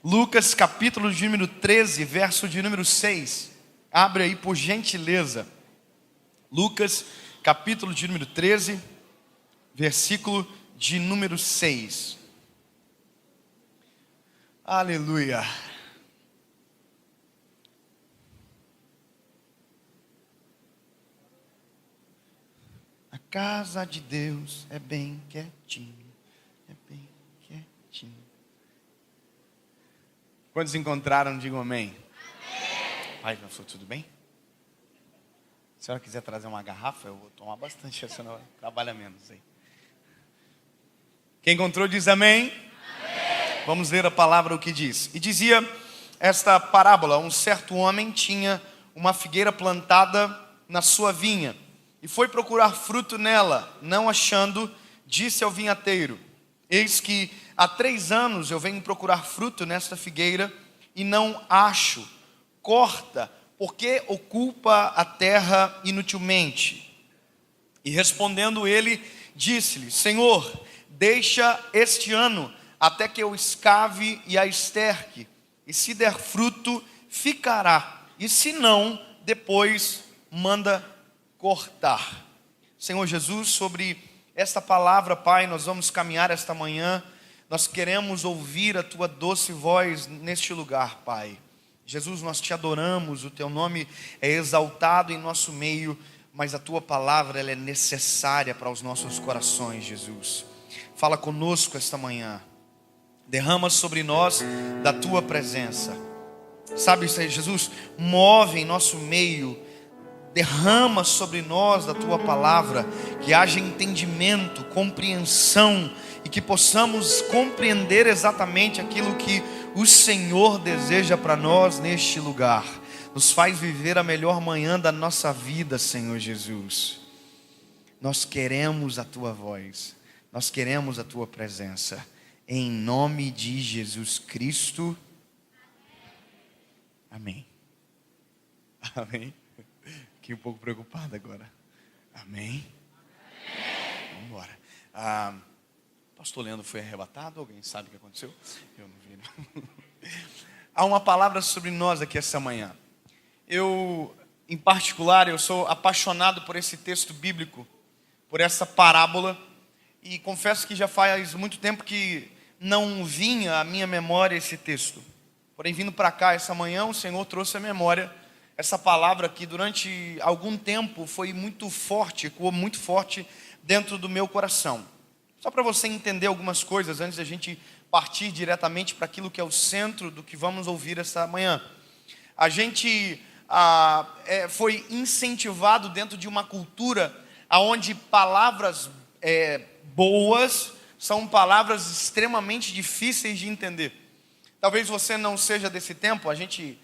Lucas capítulo de número 13, verso de número 6. Abre aí por gentileza. Lucas capítulo de número 13, versículo de número 6. Aleluia. A casa de Deus é bem quietinho, é bem quietinho. Quantos encontraram, digam amém. Amém. Pai, pastor, tudo bem? Se a senhora quiser trazer uma garrafa, eu vou tomar bastante, a senhora trabalha menos aí. Quem encontrou diz amém. Amém. Vamos ler a palavra, o que diz. E dizia esta parábola: um certo homem tinha uma figueira plantada na sua vinha, e foi procurar fruto nela, não achando, disse ao vinhateiro: eis que há 3 anos eu venho procurar fruto nesta figueira, e não acho. Corta, porque ocupa a terra inutilmente. E respondendo ele, disse-lhe: Senhor, deixa este ano, até que eu escave e a esterque, e se der fruto, ficará, e se não, depois manda cortar. Senhor Jesus, sobre esta palavra, Pai, nós vamos caminhar esta manhã. Nós queremos ouvir a Tua doce voz neste lugar, Pai. Jesus, nós Te adoramos, o Teu nome é exaltado em nosso meio, mas a Tua palavra ela é necessária para os nossos corações, Jesus. Fala conosco esta manhã. Derrama sobre nós da Tua presença. Sabe, Jesus, move em nosso meio. Derrama sobre nós da Tua palavra, que haja entendimento, compreensão, e que possamos compreender exatamente aquilo que o Senhor deseja para nós neste lugar. Nos faz viver a melhor manhã da nossa vida, Senhor Jesus. Nós queremos a Tua voz, nós queremos a Tua presença, em nome de Jesus Cristo. Amém. Amém. Fiquei um pouco preocupado agora. Amém? Amém. Vamos embora. Pastor Leandro foi arrebatado? Alguém sabe o que aconteceu? Eu não vi, não. Há uma palavra sobre nós aqui essa manhã. Eu, em particular, eu sou apaixonado por esse texto bíblico, por essa parábola, e confesso que já faz muito tempo que não vinha à minha memória esse texto. Porém, vindo para cá essa manhã, o Senhor trouxe à memória essa palavra que durante algum tempo foi muito forte, ecoou muito forte dentro do meu coração. Só para você entender algumas coisas antes da gente partir diretamente para aquilo que é o centro do que vamos ouvir essa manhã. A gente foi incentivado dentro de uma cultura onde palavras boas são palavras extremamente difíceis de entender. Talvez você não seja desse tempo, a gente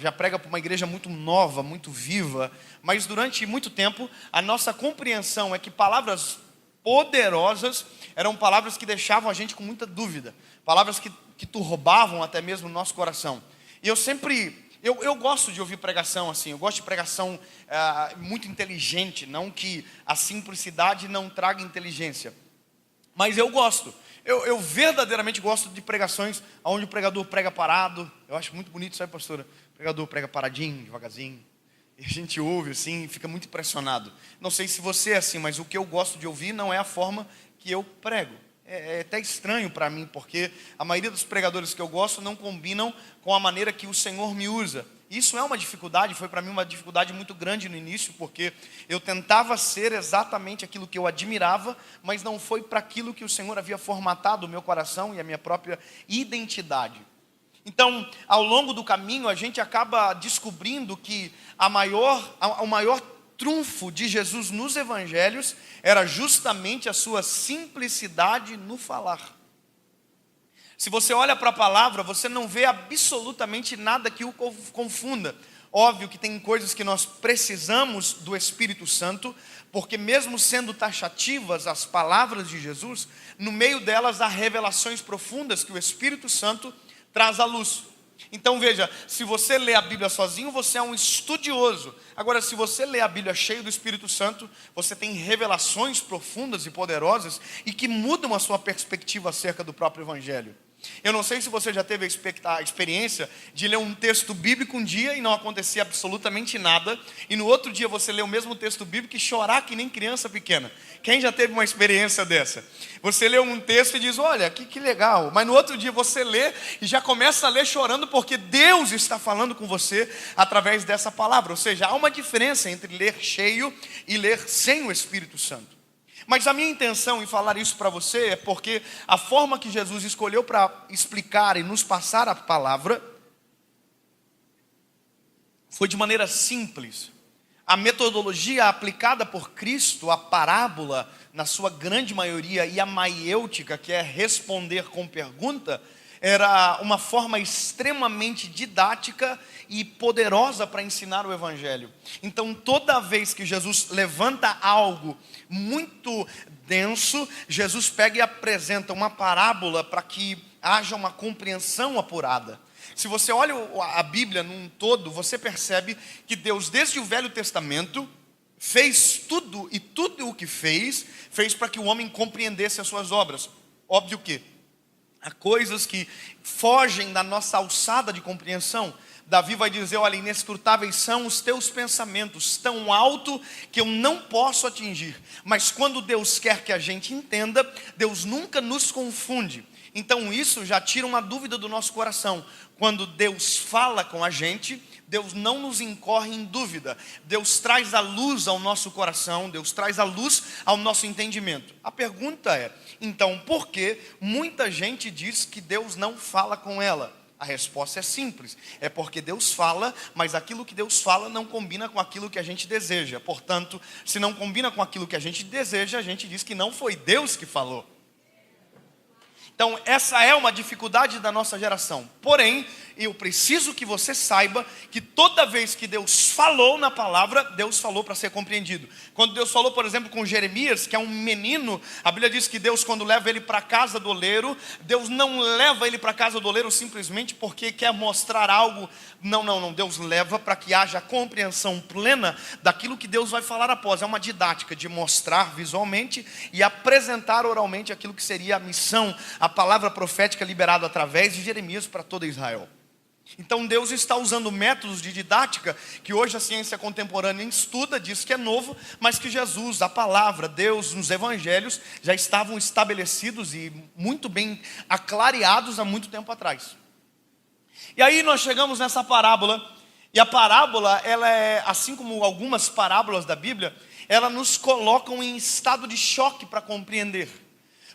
já prega para uma igreja muito nova, muito viva, mas durante muito tempo a nossa compreensão é que palavras poderosas eram palavras que deixavam a gente com muita dúvida, palavras que turbavam até mesmo o nosso coração. E eu gosto de ouvir pregação assim, eu gosto de pregação muito inteligente, não que a simplicidade não traga inteligência, mas eu gosto. Eu verdadeiramente gosto de pregações onde o pregador prega parado. Eu acho muito bonito, sabe, pastora? O pregador prega paradinho, devagarzinho. E a gente ouve assim, fica muito impressionado. Não sei se você é assim, mas o que eu gosto de ouvir não é a forma que eu prego. É até estranho para mim, porque a maioria dos pregadores que eu gosto não combinam com a maneira que o Senhor me usa. Isso é uma dificuldade, foi para mim uma dificuldade muito grande no início, porque eu tentava ser exatamente aquilo que eu admirava, mas não foi para aquilo que o Senhor havia formatado o meu coração e a minha própria identidade. Então, ao longo do caminho, a gente acaba descobrindo que o maior trunfo de Jesus nos evangelhos era justamente a sua simplicidade no falar. Se você olha para a palavra, você não vê absolutamente nada que o confunda. Óbvio que tem coisas que nós precisamos do Espírito Santo, porque mesmo sendo taxativas as palavras de Jesus, no meio delas há revelações profundas que o Espírito Santo traz à luz. Então veja, se você lê a Bíblia sozinho, você é um estudioso. Agora, se você lê a Bíblia cheio do Espírito Santo, você tem revelações profundas e poderosas e que mudam a sua perspectiva acerca do próprio Evangelho. Eu não sei se você já teve a experiência de ler um texto bíblico um dia e não acontecer absolutamente nada, e no outro dia você lê o mesmo texto bíblico e chorar que nem criança pequena. Quem já teve uma experiência dessa? Você lê um texto e diz, olha, que legal, mas no outro dia você lê e já começa a ler chorando porque Deus está falando com você através dessa palavra. Ou seja, há uma diferença entre ler cheio e ler sem o Espírito Santo. Mas a minha intenção em falar isso para você é porque a forma que Jesus escolheu para explicar e nos passar a palavra foi de maneira simples. A metodologia aplicada por Cristo, a parábola, na sua grande maioria, e a maiêutica, que é responder com pergunta, era uma forma extremamente didática e poderosa para ensinar o Evangelho. Então, toda vez que Jesus levanta algo muito denso, Jesus pega e apresenta uma parábola para que haja uma compreensão apurada. Se você olha a Bíblia num todo, você percebe que Deus, desde o Velho Testamento, fez tudo, e tudo o que fez para que o homem compreendesse as suas obras. Óbvio que há coisas que fogem da nossa alçada de compreensão. Davi vai dizer, olha, inescrutáveis são os teus pensamentos, tão alto que eu não posso atingir. Mas quando Deus quer que a gente entenda, Deus nunca nos confunde. Então isso já tira uma dúvida do nosso coração. Quando Deus fala com a gente, Deus não nos incorre em dúvida. Deus traz a luz ao nosso coração, Deus traz a luz ao nosso entendimento. A pergunta é, então, por que muita gente diz que Deus não fala com ela? A resposta é simples, é porque Deus fala, mas aquilo que Deus fala não combina com aquilo que a gente deseja. Portanto, se não combina com aquilo que a gente deseja, a gente diz que não foi Deus que falou. Então, essa é uma dificuldade da nossa geração. Porém, eu preciso que você saiba que toda vez que Deus falou na palavra, Deus falou para ser compreendido. Quando Deus falou, por exemplo, com Jeremias, que é um menino, a Bíblia diz que Deus, quando leva ele para a casa do oleiro, Deus não leva ele para a casa do oleiro simplesmente porque quer mostrar algo. Não. Deus leva para que haja compreensão plena daquilo que Deus vai falar após. É uma didática de mostrar visualmente e apresentar oralmente aquilo que seria a missão, a palavra profética liberada através de Jeremias para toda Israel. Então Deus está usando métodos de didática que hoje a ciência contemporânea estuda, diz que é novo, mas que Jesus, a palavra, Deus, nos evangelhos já estavam estabelecidos e muito bem aclareados há muito tempo atrás. E aí nós chegamos nessa parábola, e a parábola, ela é, assim como algumas parábolas da Bíblia, ela nos colocam em estado de choque para compreender.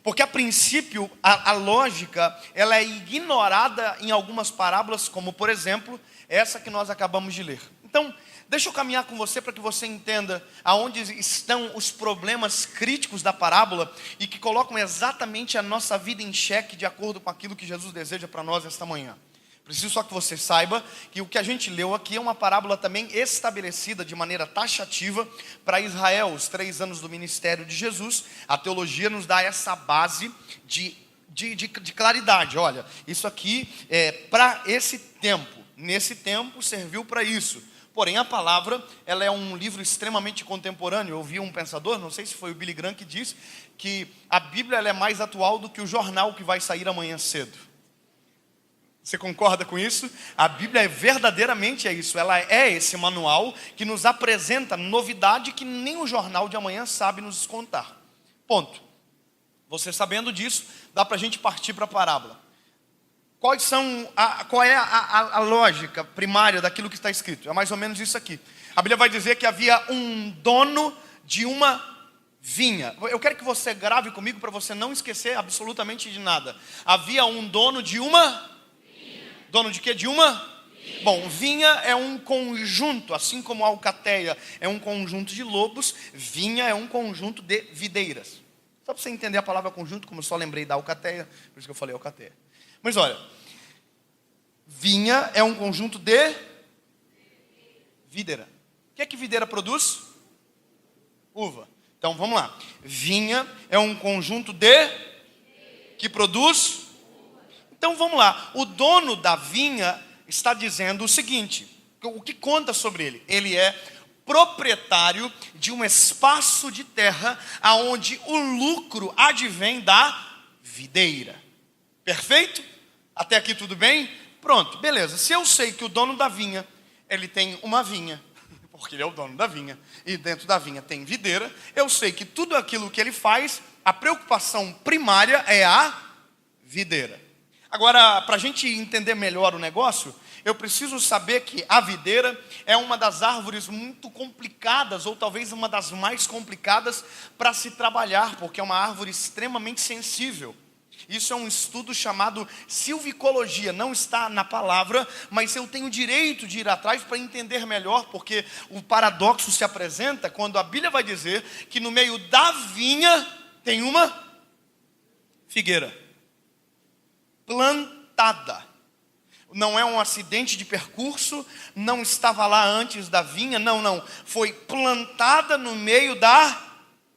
Porque a princípio, a lógica, ela é ignorada em algumas parábolas, como por exemplo, essa que nós acabamos de ler. Então, deixa eu caminhar com você para que você entenda aonde estão os problemas críticos da parábola e que colocam exatamente a nossa vida em xeque de acordo com aquilo que Jesus deseja para nós esta manhã. Preciso só que você saiba que o que a gente leu aqui é uma parábola também estabelecida de maneira taxativa para Israel, os 3 anos do ministério de Jesus. A teologia nos dá essa base de claridade. Olha, isso aqui é para esse tempo, nesse tempo serviu para isso. Porém, a palavra, ela é um livro extremamente contemporâneo. Eu ouvi um pensador, não sei se foi o Billy Graham, que disse que a Bíblia ela é mais atual do que o jornal que vai sair amanhã cedo. Você concorda com isso? A Bíblia verdadeiramente é isso. Ela é esse manual que nos apresenta novidade que nem o jornal de amanhã sabe nos contar. Ponto. Você sabendo disso, dá para a gente partir para a parábola. Qual é a lógica primária daquilo que está escrito? É mais ou menos isso aqui. A Bíblia vai dizer que havia um dono de uma vinha. Eu quero que você grave comigo para você não esquecer absolutamente de nada. Havia um dono de uma... Dono de quê? De uma? Vinha. Bom, vinha é um conjunto, assim como a alcateia é um conjunto de lobos, vinha é um conjunto de videiras. Só para você entender a palavra conjunto, como eu só lembrei da alcateia, por isso que eu falei alcateia. Mas olha, vinha é um conjunto de videira. O que é que videira produz? Uva. Então vamos lá. Vinha é um conjunto de que produz. Então vamos lá, o dono da vinha está dizendo o seguinte, o que conta sobre ele? Ele é proprietário de um espaço de terra aonde o lucro advém da videira. Perfeito? Até aqui tudo bem? Pronto, beleza. Se eu sei que o dono da vinha, ele tem uma vinha, porque ele é o dono da vinha, e dentro da vinha tem videira, eu sei que tudo aquilo que ele faz, a preocupação primária é a videira. Agora, para a gente entender melhor o negócio, eu preciso saber que a videira é uma das árvores muito complicadas, ou talvez uma das mais complicadas para se trabalhar, porque é uma árvore extremamente sensível. Isso é um estudo chamado silvicologia, não está na palavra, mas eu tenho o direito de ir atrás para entender melhor, porque o paradoxo se apresenta quando a Bíblia vai dizer que no meio da vinha tem uma figueira plantada. Não é um acidente de percurso, não estava lá antes da vinha, não, foi plantada no meio da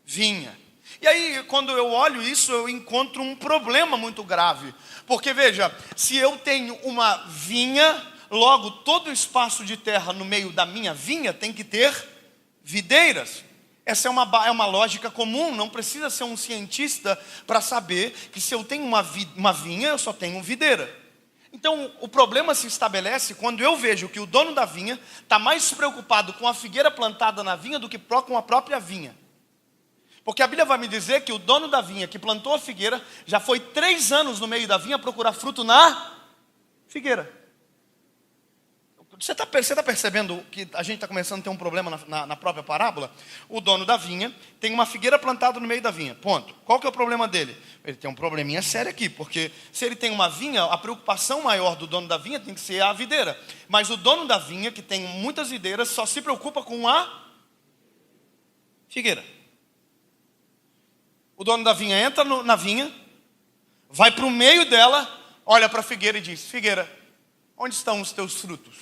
vinha. E aí, quando eu olho isso, eu encontro um problema muito grave. Porque, veja, se eu tenho uma vinha, logo todo o espaço de terra no meio da minha vinha tem que ter videiras. Essa é uma lógica comum, não precisa ser um cientista para saber que se eu tenho uma vinha, eu só tenho videira. Então, o problema se estabelece quando eu vejo que o dono da vinha está mais preocupado com a figueira plantada na vinha do que com a própria vinha. Porque a Bíblia vai me dizer que o dono da vinha que plantou a figueira já foi 3 anos no meio da vinha procurar fruto na figueira. Você está percebendo que a gente está começando a ter um problema na própria parábola? O dono da vinha tem uma figueira plantada no meio da vinha, ponto. Qual que é o problema dele? Ele tem um probleminha sério aqui, porque se ele tem uma vinha, a preocupação maior do dono da vinha tem que ser a videira. Mas o dono da vinha, que tem muitas videiras, só se preocupa com a figueira. O dono da vinha entra na vinha, vai para o meio dela, olha para a figueira e diz: figueira, onde estão os teus frutos?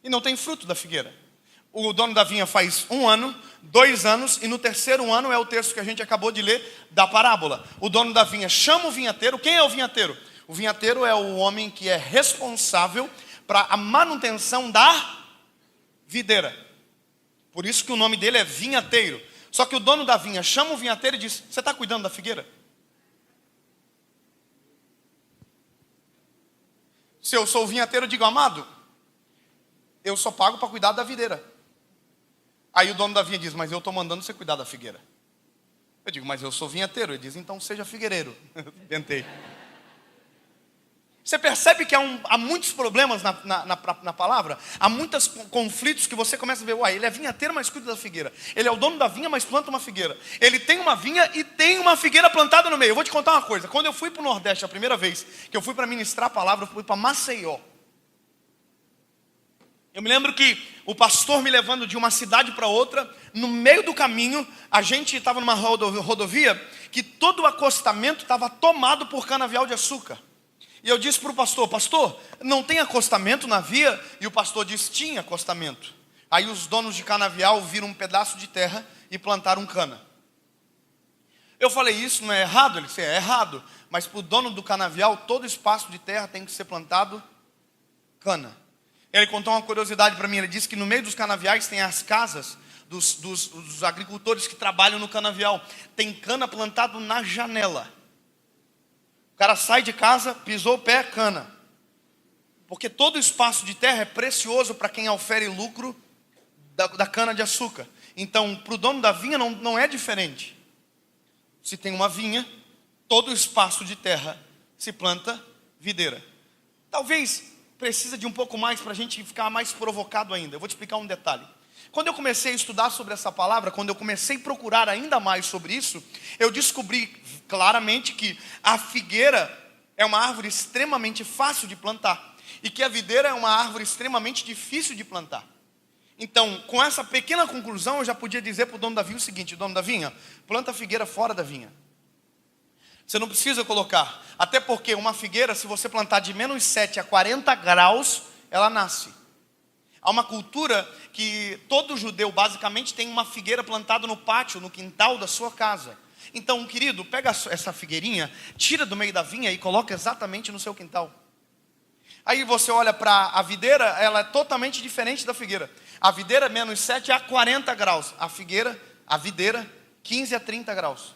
E não tem fruto da figueira. O dono da vinha faz 1 ano, 2 anos, e no 3º ano é o texto que a gente acabou de ler da parábola. O dono da vinha chama o vinhateiro. Quem é o vinhateiro? O vinhateiro é o homem que é responsável para a manutenção da videira. Por isso que o nome dele é vinhateiro. Só que o dono da vinha chama o vinhateiro e diz: você está cuidando da figueira? Se eu sou o vinhateiro, eu digo: amado, eu só pago para cuidar da videira. Aí o dono da vinha diz: mas eu estou mandando você cuidar da figueira. Eu digo: mas eu sou vinhateiro. Ele diz: então seja figueireiro. Tentei. Você percebe que há muitos problemas na palavra? Há muitos conflitos que você começa a ver: uai, ele é vinhateiro, mas cuida da figueira. Ele é o dono da vinha, mas planta uma figueira. Ele tem uma vinha e tem uma figueira plantada no meio. Eu vou te contar uma coisa. Quando eu fui para o Nordeste a primeira vez que eu fui para ministrar a palavra, eu fui para Maceió. Eu me lembro que o pastor me levando de uma cidade para outra, no meio do caminho, a gente estava numa rodovia que todo o acostamento estava tomado por canavial de açúcar. E eu disse para o pastor: pastor, não tem acostamento na via? E o pastor disse: tinha acostamento. Aí os donos de canavial viram um pedaço de terra e plantaram cana. Eu falei: isso não é errado? Ele disse: é errado, mas para o dono do canavial, todo espaço de terra tem que ser plantado cana. Ele contou uma curiosidade para mim. Ele disse que no meio dos canaviais tem as casas dos agricultores que trabalham no canavial. Tem cana plantado na janela. O cara sai de casa, pisou o pé, cana. Porque todo espaço de terra é precioso para quem ofere lucro da cana de açúcar. Então, para o dono da vinha não é diferente. Se tem uma vinha, todo espaço de terra se planta videira. Talvez precisa de um pouco mais para a gente ficar mais provocado ainda. Eu vou te explicar um detalhe. Quando eu comecei a estudar sobre essa palavra, quando eu comecei a procurar ainda mais sobre isso, eu descobri claramente que a figueira é uma árvore extremamente fácil de plantar e que a videira é uma árvore extremamente difícil de plantar. Então, com essa pequena conclusão, eu já podia dizer para o dono da vinha o seguinte: dono da vinha, planta a figueira fora da vinha. Você não precisa colocar, até porque uma figueira, se você plantar de menos 7 a 40 graus, ela nasce. Há uma cultura que todo judeu basicamente tem uma figueira plantada no pátio, no quintal da sua casa. Então, querido, pega essa figueirinha, tira do meio da vinha e coloca exatamente no seu quintal. Aí você olha para a videira, ela é totalmente diferente da figueira. A videira é menos 7 a 40 graus. A videira, 15 a 30 graus.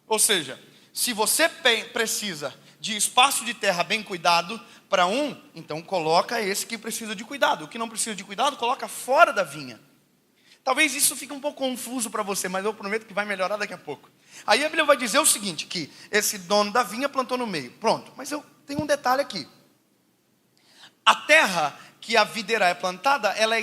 Ou seja, Se você precisa de espaço de terra bem cuidado para um, então coloca esse que precisa de cuidado. O que não precisa de cuidado, coloca fora da vinha. Talvez isso fique um pouco confuso para você, mas eu prometo que vai melhorar daqui a pouco. Aí a Bíblia vai dizer o seguinte, que esse dono da vinha plantou no meio. Pronto, mas eu tenho um detalhe aqui. A terra que a videira é plantada, ela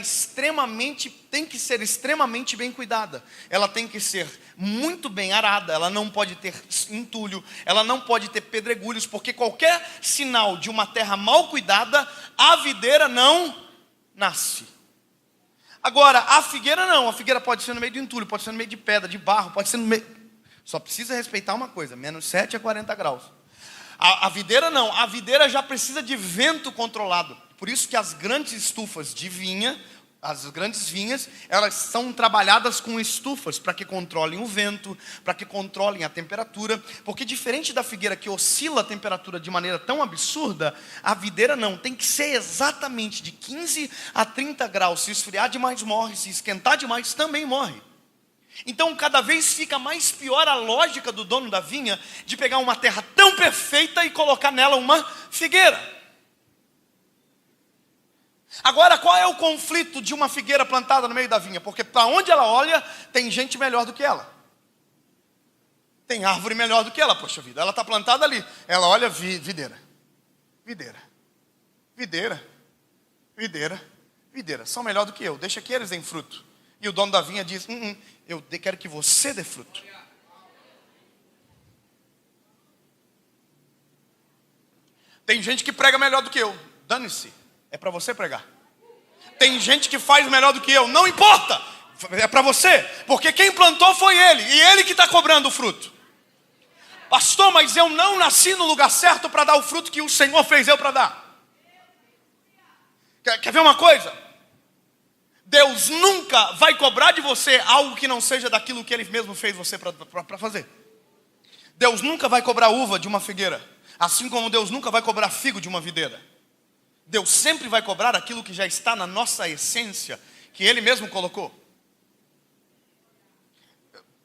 tem que ser extremamente bem cuidada. Ela tem que ser muito bem arada, ela não pode ter entulho, ela não pode ter pedregulhos, porque qualquer sinal de uma terra mal cuidada, a videira não nasce. Agora, a figueira não, a figueira pode ser no meio de entulho, pode ser no meio de pedra, de barro, pode ser no meio... Só precisa respeitar uma coisa, menos 7 a 40 graus. A videira não, a videira já precisa de vento controlado. Por isso que as grandes estufas de vinha, as grandes vinhas, elas são trabalhadas com estufas para que controlem o vento, para que controlem a temperatura. Porque diferente da figueira que oscila a temperatura de maneira tão absurda, a videira não, tem que ser exatamente de 15 a 30 graus. Se esfriar demais morre, se esquentar demais também morre. Então cada vez fica mais pior a lógica do dono da vinha de pegar uma terra tão perfeita e colocar nela uma figueira. Agora, qual é o conflito de uma figueira plantada no meio da vinha? Porque para onde ela olha, tem gente melhor do que ela. Tem árvore melhor do que ela, poxa vida. Ela está plantada ali. Ela olha, videira. Videira. Videira. Videira. Videira. São melhor do que eu. Deixa que eles deem fruto. E o dono da vinha diz, eu quero que você dê fruto. Tem gente que prega melhor do que eu. Dane-se. É para você pregar. Tem gente que faz melhor do que eu. Não importa. É para você. Porque quem plantou foi ele. E ele que está cobrando o fruto. Pastor, mas eu não nasci no lugar certo para dar o fruto que o Senhor fez eu para dar. Quer ver uma coisa? Deus nunca vai cobrar de você algo que não seja daquilo que Ele mesmo fez você para fazer. Deus nunca vai cobrar uva de uma figueira. Assim como Deus nunca vai cobrar figo de uma videira. Deus sempre vai cobrar aquilo que já está na nossa essência, que Ele mesmo colocou.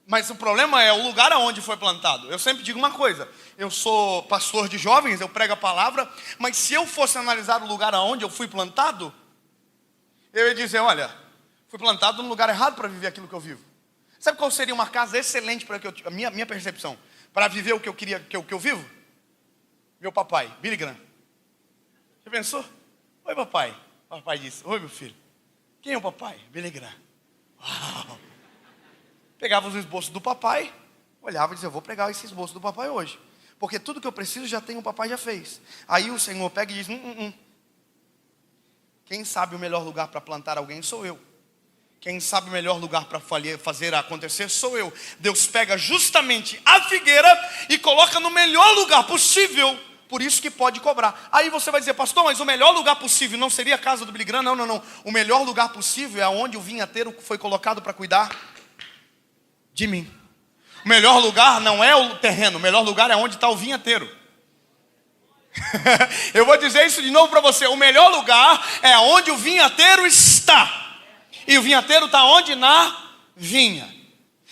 Mas o problema é o lugar aonde foi plantado. Eu sempre digo uma coisa, eu sou pastor de jovens, eu prego a palavra, mas se eu fosse analisar o lugar aonde eu fui plantado, eu ia dizer, olha, fui plantado no lugar errado para viver aquilo que eu vivo. Sabe qual seria uma casa excelente para que a minha percepção, para viver o que eu queria, que eu vivo? Meu papai, Billy Graham. Você pensou? Oi, papai. O papai disse, oi, meu filho. Quem é o papai? Billy Graham. Uau. Pegava os esboços do papai, olhava e dizia, eu vou pregar esse esboço do papai hoje. Porque tudo que eu preciso já tem, o papai já fez. Aí o Senhor pega e diz, Quem sabe o melhor lugar para plantar alguém sou eu. Quem sabe o melhor lugar para fazer acontecer sou eu. Deus pega justamente a figueira e coloca no melhor lugar possível. Por isso que pode cobrar. Aí você vai dizer, pastor, mas o melhor lugar possível não seria a casa do Billy Graham? Não. O melhor lugar possível é onde o vinhateiro foi colocado para cuidar de mim. O melhor lugar não é o terreno. O melhor lugar é onde está o vinhateiro. Eu vou dizer isso de novo para você. O melhor lugar é onde o vinhateiro está. E o vinhateiro está onde? Na vinha.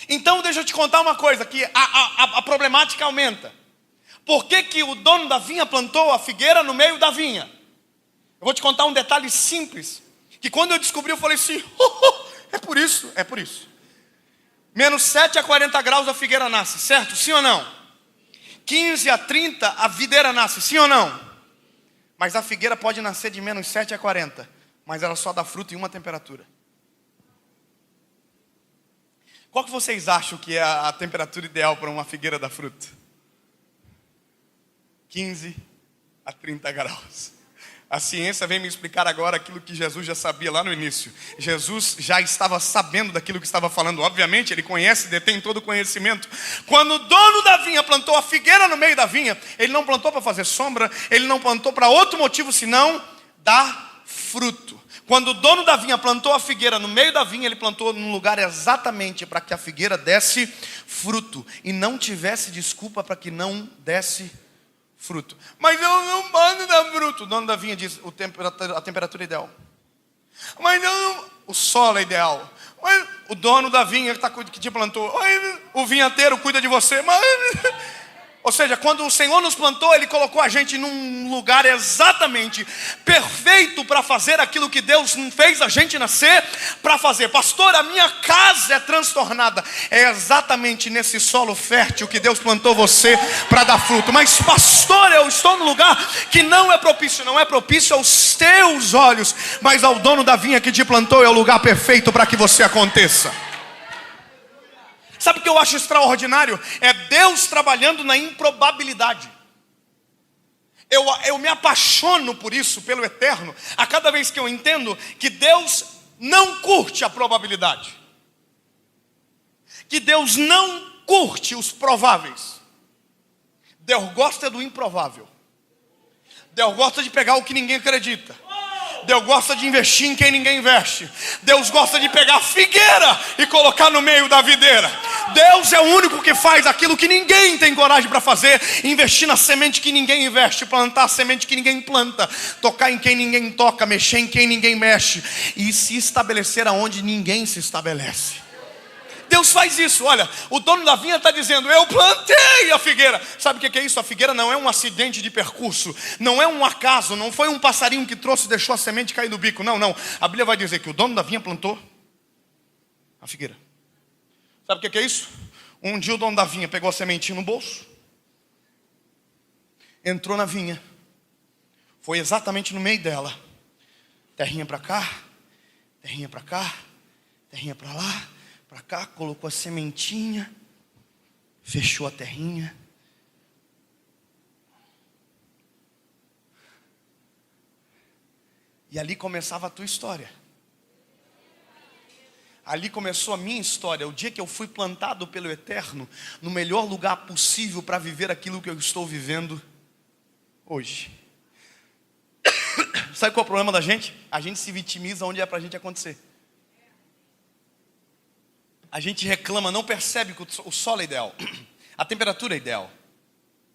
Então deixa eu te contar uma coisa, que a problemática aumenta. Por que o dono da vinha plantou a figueira no meio da vinha? Eu vou te contar um detalhe simples, que quando eu descobri eu falei assim, é por isso. Menos 7 a 40 graus a figueira nasce, certo? Sim ou não? 15 a 30 a videira nasce, sim ou não? Mas a figueira pode nascer de menos 7 a 40, mas ela só dá fruto em uma temperatura. Qual que vocês acham que é a temperatura ideal para uma figueira dar fruto? 15 a 30 graus. A ciência vem me explicar agora aquilo que Jesus já sabia lá no início. Jesus já estava sabendo daquilo que estava falando. Obviamente, ele conhece, detém todo o conhecimento. Quando o dono da vinha plantou a figueira no meio da vinha, ele não plantou para fazer sombra, ele não plantou para outro motivo senão dar fruto. Quando o dono da vinha plantou a figueira no meio da vinha, ele plantou num lugar exatamente para que a figueira desse fruto e não tivesse desculpa para que não desse fruto. Mas eu não posso dar fruto. O dono da vinha diz a temperatura ideal. Mas o solo é ideal. Mas o dono da vinha que te plantou, o vinhateiro cuida de você. Mas Ou seja, quando o Senhor nos plantou, Ele colocou a gente num lugar exatamente perfeito para fazer aquilo que Deus fez a gente nascer para fazer. Pastor, a minha casa é transtornada. É exatamente nesse solo fértil que Deus plantou você para dar fruto. Mas pastor, eu estou num lugar que não é propício. Não é propício aos teus olhos, mas ao dono da vinha que te plantou é o lugar perfeito para que você aconteça. Sabe o que eu acho extraordinário? É Deus trabalhando na improbabilidade. Eu me apaixono por isso, pelo eterno, a cada vez que eu entendo que Deus não curte a probabilidade. Que Deus não curte os prováveis. Deus gosta do improvável. Deus gosta de pegar o que ninguém acredita. Deus gosta de investir em quem ninguém investe. Deus gosta de pegar a figueira e colocar no meio da videira. Deus é o único que faz aquilo que ninguém tem coragem para fazer. Investir na semente que ninguém investe. Plantar a semente que ninguém planta. Tocar em quem ninguém toca. Mexer em quem ninguém mexe. E se estabelecer aonde ninguém se estabelece. Deus faz isso. Olha, o dono da vinha está dizendo: eu plantei a figueira. Sabe o que é isso? A figueira não é um acidente de percurso. Não é um acaso. Não foi um passarinho que trouxe e deixou a semente cair no bico. Não, não. A Bíblia vai dizer que o dono da vinha plantou a figueira. Sabe o que é isso? Um dia o dono da vinha pegou a sementinha no bolso, entrou na vinha, foi exatamente no meio dela. Terrinha para cá, terrinha para cá, terrinha para lá, para cá, colocou a sementinha, fechou a terrinha. E ali começava a tua história. Ali começou a minha história. O dia que eu fui plantado pelo Eterno no melhor lugar possível para viver aquilo que eu estou vivendo hoje. Sabe qual é o problema da gente? A gente se vitimiza onde é para a gente acontecer. A gente reclama, não percebe que o solo é ideal, a temperatura é ideal,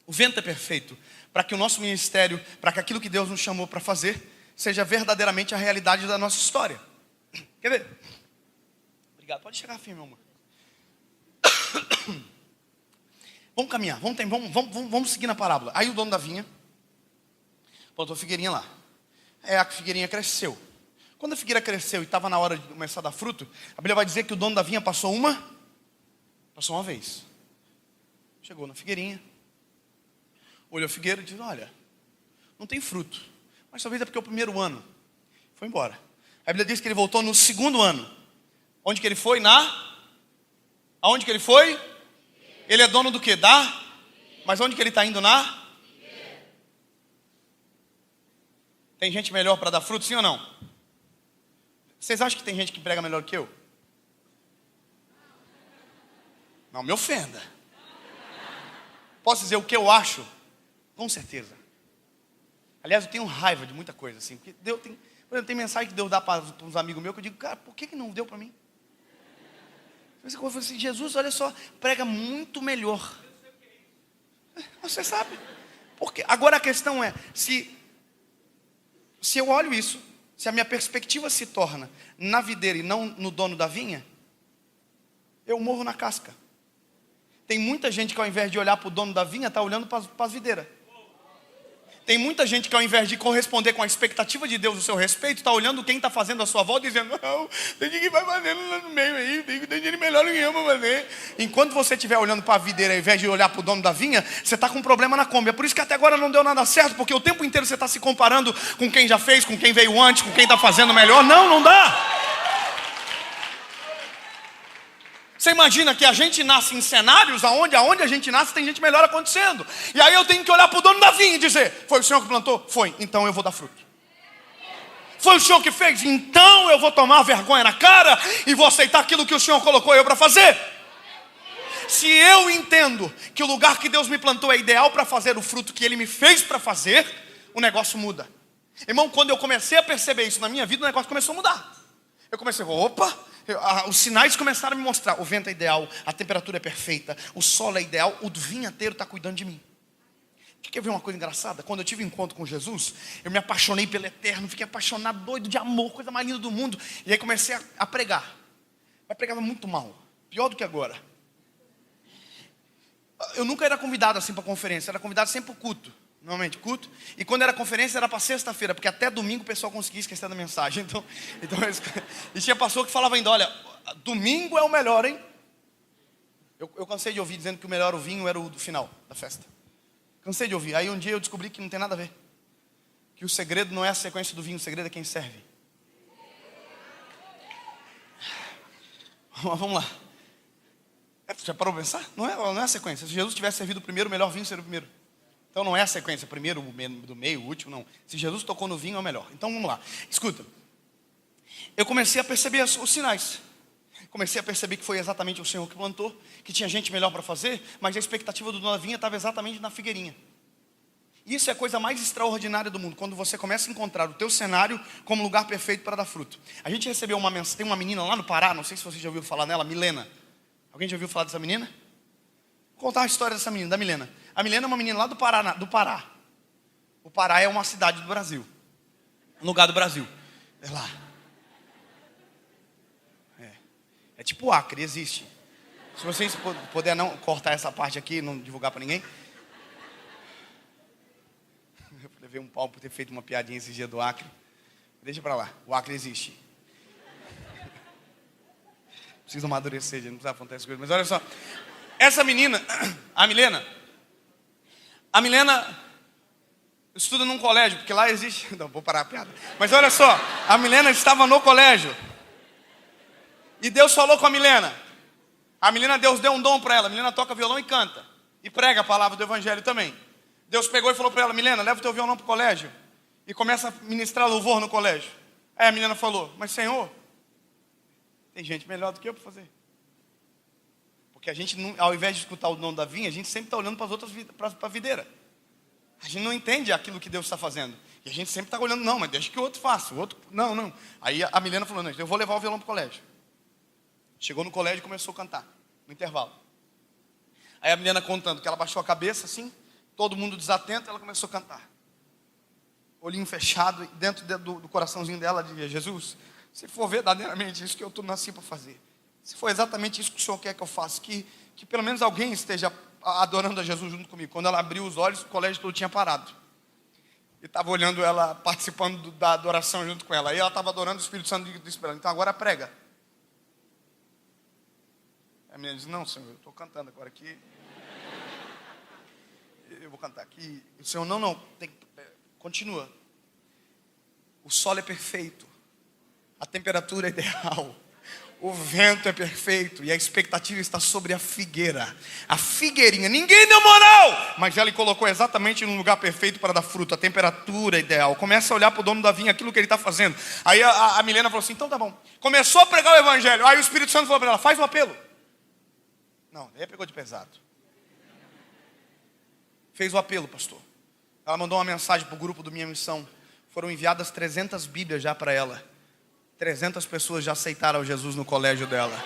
o vento é perfeito, para que o nosso ministério, para que aquilo que Deus nos chamou para fazer, seja verdadeiramente a realidade da nossa história. Quer ver? Obrigado, pode chegar firme, meu amor. Vamos caminhar, vamos seguir na parábola. Aí o dono da vinha plantou a figueirinha lá. A figueirinha cresceu. Quando a figueira cresceu e estava na hora de começar a dar fruto, a Bíblia vai dizer que o dono da vinha passou uma vez. Chegou na figueirinha, olhou a figueira e disse: olha, não tem fruto, mas talvez é porque é o primeiro ano. Foi embora. A Bíblia diz que ele voltou no segundo ano. Onde que ele foi? Aonde que ele foi? Ele é dono do que? Mas onde que ele está indo? Tem gente melhor para dar fruto, sim ou não? Vocês acham que tem gente que prega melhor que eu? Não me ofenda. Posso dizer o que eu acho? Com certeza. Aliás, eu tenho raiva de muita coisa assim. Porque Deus tem, por exemplo, tem mensagem que Deus dá para uns amigos meus que eu digo: cara, por que não deu para mim? Eu falo assim: Jesus, olha só, prega muito melhor. Você sabe. Porque agora a questão é, se eu olho isso, se a minha perspectiva se torna na videira e não no dono da vinha, eu morro na casca. Tem muita gente que ao invés de olhar para o dono da vinha, está olhando para as videiras. Tem muita gente que ao invés de corresponder com a expectativa de Deus no seu respeito, está olhando quem está fazendo a sua volta e dizendo: não, tem gente que vai fazendo lá no meio aí, tem gente melhor do que eu para fazer. Enquanto você estiver olhando para a videira ao invés de olhar para o dono da vinha, você está com um problema na Kombi. É por isso que até agora não deu nada certo, porque o tempo inteiro você está se comparando com quem já fez, com quem veio antes, com quem está fazendo melhor. Não dá. Você imagina que a gente nasce em cenários aonde a gente nasce tem gente melhor acontecendo. E aí eu tenho que olhar para o dono da vinha e dizer: foi o Senhor que plantou? Foi, então eu vou dar fruto. Foi o Senhor que fez? Então eu vou tomar vergonha na cara e vou aceitar aquilo que o Senhor colocou eu para fazer. Se eu entendo que o lugar que Deus me plantou é ideal para fazer o fruto que Ele me fez para fazer, o negócio muda. Irmão, quando eu comecei a perceber isso na minha vida, o negócio começou a mudar. Eu comecei: opa, os sinais começaram a me mostrar: o vento é ideal, a temperatura é perfeita, o solo é ideal, o vinhateiro está cuidando de mim. Quer ver uma coisa engraçada? Quando eu tive um encontro com Jesus, eu me apaixonei pelo Eterno, fiquei apaixonado, doido de amor, coisa mais linda do mundo. E aí comecei a pregar. Mas pregava muito mal, pior do que agora. Eu nunca era convidado assim para conferência, era convidado sempre para culto. Normalmente culto. E quando era conferência era para sexta-feira, porque até domingo o pessoal conseguia esquecer da mensagem. Então e tinha pastor que falava ainda, olha, domingo é o melhor, hein? Eu cansei de ouvir dizendo que o melhor o vinho era o do final da festa. Cansei de ouvir. Aí um dia eu descobri que não tem nada a ver. Que o segredo não é a sequência do vinho, o segredo é quem serve. Vamos lá. Já parou para pensar? Não é a sequência. Se Jesus tivesse servido o primeiro, o melhor vinho seria o primeiro. Então não é a sequência, primeiro, do meio, o último, não. Se Jesus tocou no vinho, é o melhor. Então vamos lá. Escuta. Eu comecei a perceber os sinais. Comecei a perceber que foi exatamente o Senhor que plantou, que tinha gente melhor para fazer, mas a expectativa do dono da vinha estava exatamente na figueirinha. Isso é a coisa mais extraordinária do mundo, quando você começa a encontrar o teu cenário como lugar perfeito para dar fruto. A gente recebeu uma mensagem, tem uma menina lá no Pará, não sei se você já ouviu falar nela, Milena. Alguém já ouviu falar dessa menina? Vou contar a história dessa menina, da Milena. A Milena é uma menina lá do Pará. O Pará é uma cidade do Brasil. Um lugar do Brasil. É lá. É tipo o Acre, existe. Se vocês puderem não cortar essa parte aqui e não divulgar para ninguém. Eu levei um pau por ter feito uma piadinha esse dia do Acre. Deixa para lá, o Acre existe. Preciso amadurecer, gente, não precisa apontar essas coisas. Mas olha só, essa menina, a Milena estuda num colégio, porque lá existe... Não, vou parar a piada. Mas olha só, a Milena estava no colégio. E Deus falou com a Milena. A Milena, Deus deu um dom para ela. A Milena toca violão e canta. E prega a palavra do evangelho também. Deus pegou e falou para ela, Milena, leva o teu violão para o colégio. E começa a ministrar louvor no colégio. Aí a Milena falou, mas Senhor, tem gente melhor do que eu para fazer. Porque a gente, ao invés de escutar o dom da vinha, a gente sempre está olhando para as outras, para a videira. A gente não entende aquilo que Deus está fazendo. E a gente sempre está olhando, não, mas deixa que o outro faça. O outro, não. Aí a Milena falou, não, eu vou levar o violão para o colégio. Chegou no colégio e começou a cantar, no intervalo. Aí a Milena contando que ela baixou a cabeça assim, todo mundo desatento, ela começou a cantar. Olhinho fechado, dentro do coraçãozinho dela dizia, Jesus, se for verdadeiramente isso que eu nasci para fazer, se for exatamente isso que o Senhor quer que eu faça, que pelo menos alguém esteja adorando a Jesus junto comigo. Quando ela abriu os olhos, o colégio todo tinha parado. E estava olhando ela, participando da adoração junto com ela. Aí ela estava adorando o Espírito Santo esperando. Então agora prega. A menina diz, não, Senhor, eu estou cantando agora aqui. Eu vou cantar aqui. O Senhor, não, continua. O solo é perfeito. A temperatura é ideal. O vento é perfeito. E a expectativa está sobre a figueira. A figueirinha. Ninguém deu moral. Mas ela colocou exatamente no lugar perfeito para dar fruto. A temperatura é ideal. Começa a olhar para o dono da vinha, aquilo que ele está fazendo. Aí a Milena falou assim, então tá bom. Começou a pregar o evangelho. Aí o Espírito Santo falou para ela, faz o apelo. Não, aí pegou de pesado. Fez o apelo, pastor. Ela mandou uma mensagem para o grupo do Minha Missão. Foram enviadas 300 Bíblias já para ela. 300 pessoas já aceitaram Jesus no colégio dela.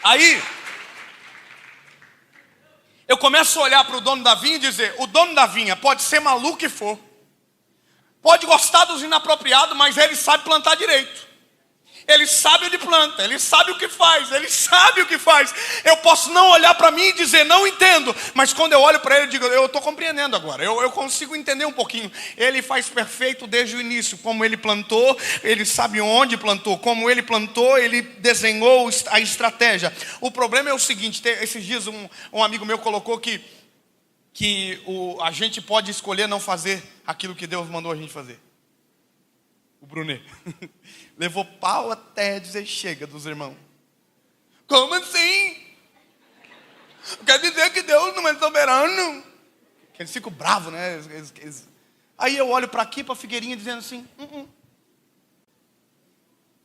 Aí, eu começo a olhar para o dono da vinha e dizer, o dono da vinha pode ser maluco que for. Pode gostar dos inapropriados, mas ele sabe plantar direito. Ele sabe onde planta, ele sabe o que faz, ele sabe o que faz. Eu posso não olhar para mim e dizer, não entendo. Mas quando eu olho para ele, eu digo, eu estou compreendendo agora. Eu consigo entender um pouquinho. Ele faz perfeito desde o início. Como ele plantou, ele sabe onde plantou. Como ele plantou, ele desenhou a estratégia. O problema é o seguinte, esses dias um amigo meu colocou que a gente pode escolher não fazer aquilo que Deus mandou a gente fazer. O Brunet levou pau até dizer chega dos irmãos. Como assim? Quer dizer que Deus não é soberano? Eles ficam bravos, né? Aí eu olho para aqui, para a figueirinha, dizendo assim,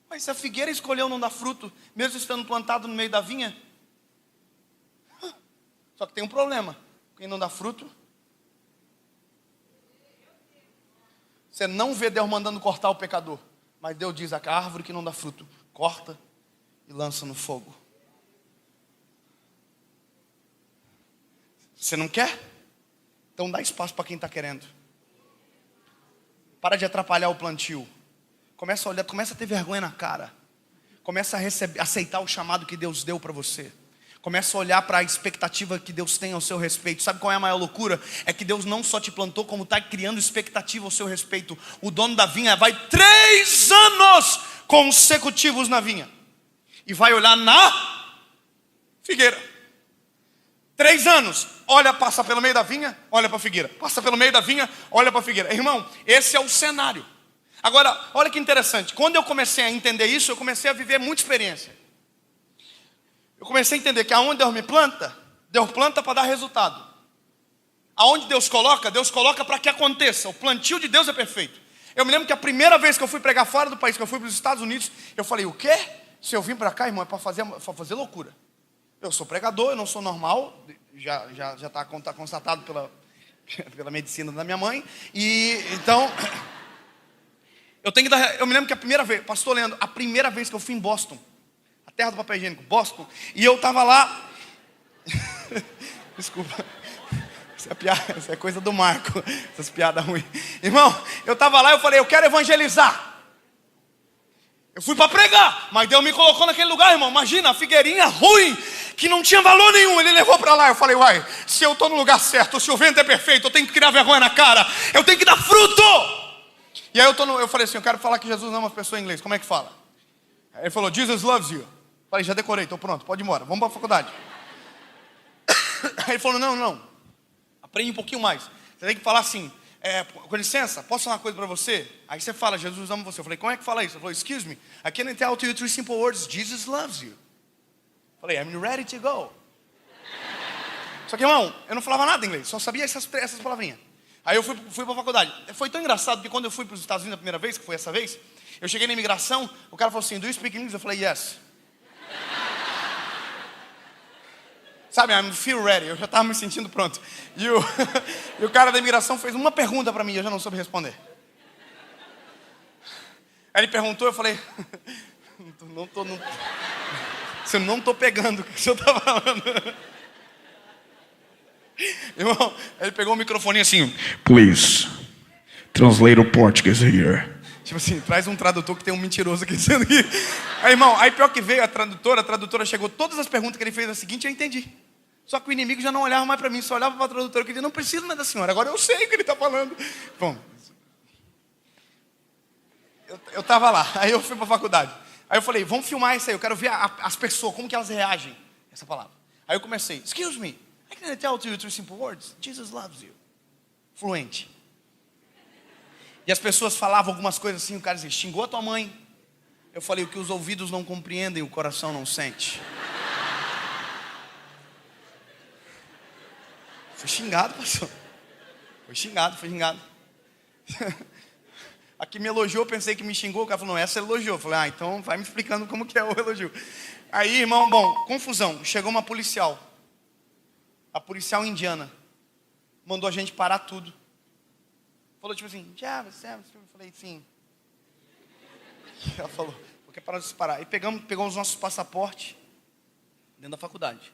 mas se a figueira escolheu não dar fruto, mesmo estando plantado no meio da vinha, só que tem um problema. Quem não dá fruto, você não vê Deus mandando cortar o pecador. Mas Deus diz, a árvore que não dá fruto, corta e lança no fogo. Você não quer? Então dá espaço para quem está querendo. Para de atrapalhar o plantio. Começa a olhar, começa a ter vergonha na cara. Começa a aceitar o chamado que Deus deu para você. Começa a olhar para a expectativa que Deus tem ao seu respeito. Sabe qual é a maior loucura? É que Deus não só te plantou, como está criando expectativa ao seu respeito. O dono da vinha vai 3 anos consecutivos na vinha. E vai olhar na figueira. 3 anos. Olha, passa pelo meio da vinha, olha para a figueira. Passa pelo meio da vinha, olha para a figueira. Irmão, esse é o cenário. Agora, olha que interessante. Quando eu comecei a entender isso, eu comecei a viver muita experiência. Eu comecei a entender que aonde Deus me planta, Deus planta para dar resultado. Aonde Deus coloca para que aconteça. O plantio de Deus é perfeito. Eu me lembro que a primeira vez que eu fui pregar fora do país, que eu fui para os Estados Unidos, eu falei, o quê? Se eu vim para cá, irmão, é para fazer loucura. Eu sou pregador, eu não sou normal, já está constatado pela medicina da minha mãe. E então, eu me lembro que a primeira vez, pastor Leandro, a primeira vez que eu fui em Boston, a terra do papel higiênico, Boston, e eu estava lá, desculpa, essa é coisa do Marco, essas piadas ruins. Irmão, eu estava lá e eu falei, eu quero evangelizar. Eu fui para pregar, mas Deus me colocou naquele lugar, irmão. Imagina, a figueirinha ruim, que não tinha valor nenhum, Ele levou para lá. Eu falei, uai, se eu estou no lugar certo, se o vento é perfeito, eu tenho que criar vergonha na cara, eu tenho que dar fruto. E aí eu falei assim, eu quero falar que Jesus ama as pessoas em inglês, como é que fala? Aí ele falou, Jesus loves you. Eu falei, já decorei, estou pronto, pode ir embora, vamos para a faculdade. Aí ele falou, não, aprende um pouquinho mais. Você tem que falar assim, com licença, posso falar uma coisa para você? Aí você fala, Jesus ama você. Eu falei, como é que fala isso? Ele falou, excuse me, I can't tell to you 3 simple words, Jesus loves you. Eu falei, I'm ready to go. Só que, irmão, eu não falava nada em inglês, só sabia essas palavrinhas. Aí eu fui para a faculdade. Foi tão engraçado que quando eu fui para os Estados Unidos a primeira vez, que foi essa vez, eu cheguei na imigração, o cara falou assim, do you speak English? Eu falei, yes. Sabe, I feel ready, eu já estava me sentindo pronto. E o cara da imigração fez uma pergunta para mim, eu já não soube responder. Aí ele perguntou, eu falei, eu não estou pegando o que o senhor está falando. Irmão, ele pegou o microfone assim, please, translate o Portuguese here. Tipo assim, traz um tradutor que tem um mentiroso aqui dizendo que... Aí, irmão, aí pior que veio a tradutora chegou, todas as perguntas que ele fez a seguinte, eu entendi. Só que o inimigo já não olhava mais para mim, só olhava para a tradutora, que dizia, não preciso mais da senhora, agora eu sei o que ele está falando. Bom, eu estava lá, aí eu fui para a faculdade. Aí eu falei, vamos filmar isso aí, eu quero ver as pessoas, como que elas reagem a essa palavra. Aí eu comecei, excuse me, I can tell to you 3 simple words, Jesus loves you. Fluente. E as pessoas falavam algumas coisas assim, o cara dizia, xingou a tua mãe. Eu falei, o que os ouvidos não compreendem, o coração não sente. Fui xingado, pastor. Foi xingado. Aqui me elogiou, pensei que me xingou. O cara falou, não, essa elogiou. Eu falei, então vai me explicando como que é o elogio. Aí, irmão, confusão. Chegou uma policial. A policial indiana. Mandou a gente parar tudo. Falou tipo assim, eu falei, sim. Ela falou, porque parar de parar. Aí pegamos os nossos passaportes dentro da faculdade.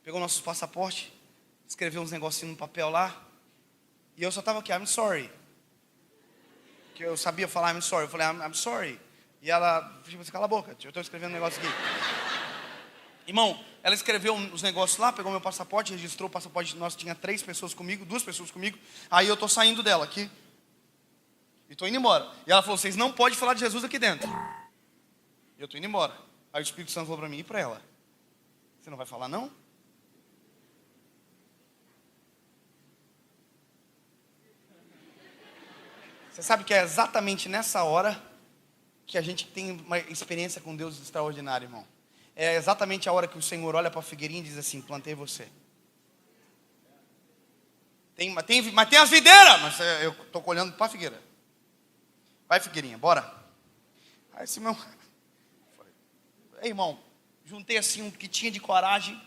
Pegou nossos passaportes, escreveu uns negocinhos no papel lá. E eu só estava aqui, I'm sorry. Que eu sabia falar I'm sorry. Eu falei, I'm sorry. E ela, tipo assim, cala a boca, eu estou escrevendo um negócio aqui. Irmão, ela escreveu os negócios lá, pegou meu passaporte, registrou o passaporte. Nós tinha 2 pessoas comigo. Aí eu estou saindo dela aqui. E estou indo embora. E ela falou, vocês não podem falar de Jesus aqui dentro. E eu estou indo embora. Aí o Espírito Santo falou para mim e para ela, você não vai falar não? Você sabe que é exatamente nessa hora que a gente tem uma experiência com Deus extraordinária, irmão. É exatamente a hora que o Senhor olha para a figueirinha e diz assim, plantei você. Mas tem as videiras, mas eu estou olhando para a figueira. Vai, figueirinha, bora. Aí esse meu... Ei, irmão, juntei assim um que tinha de coragem,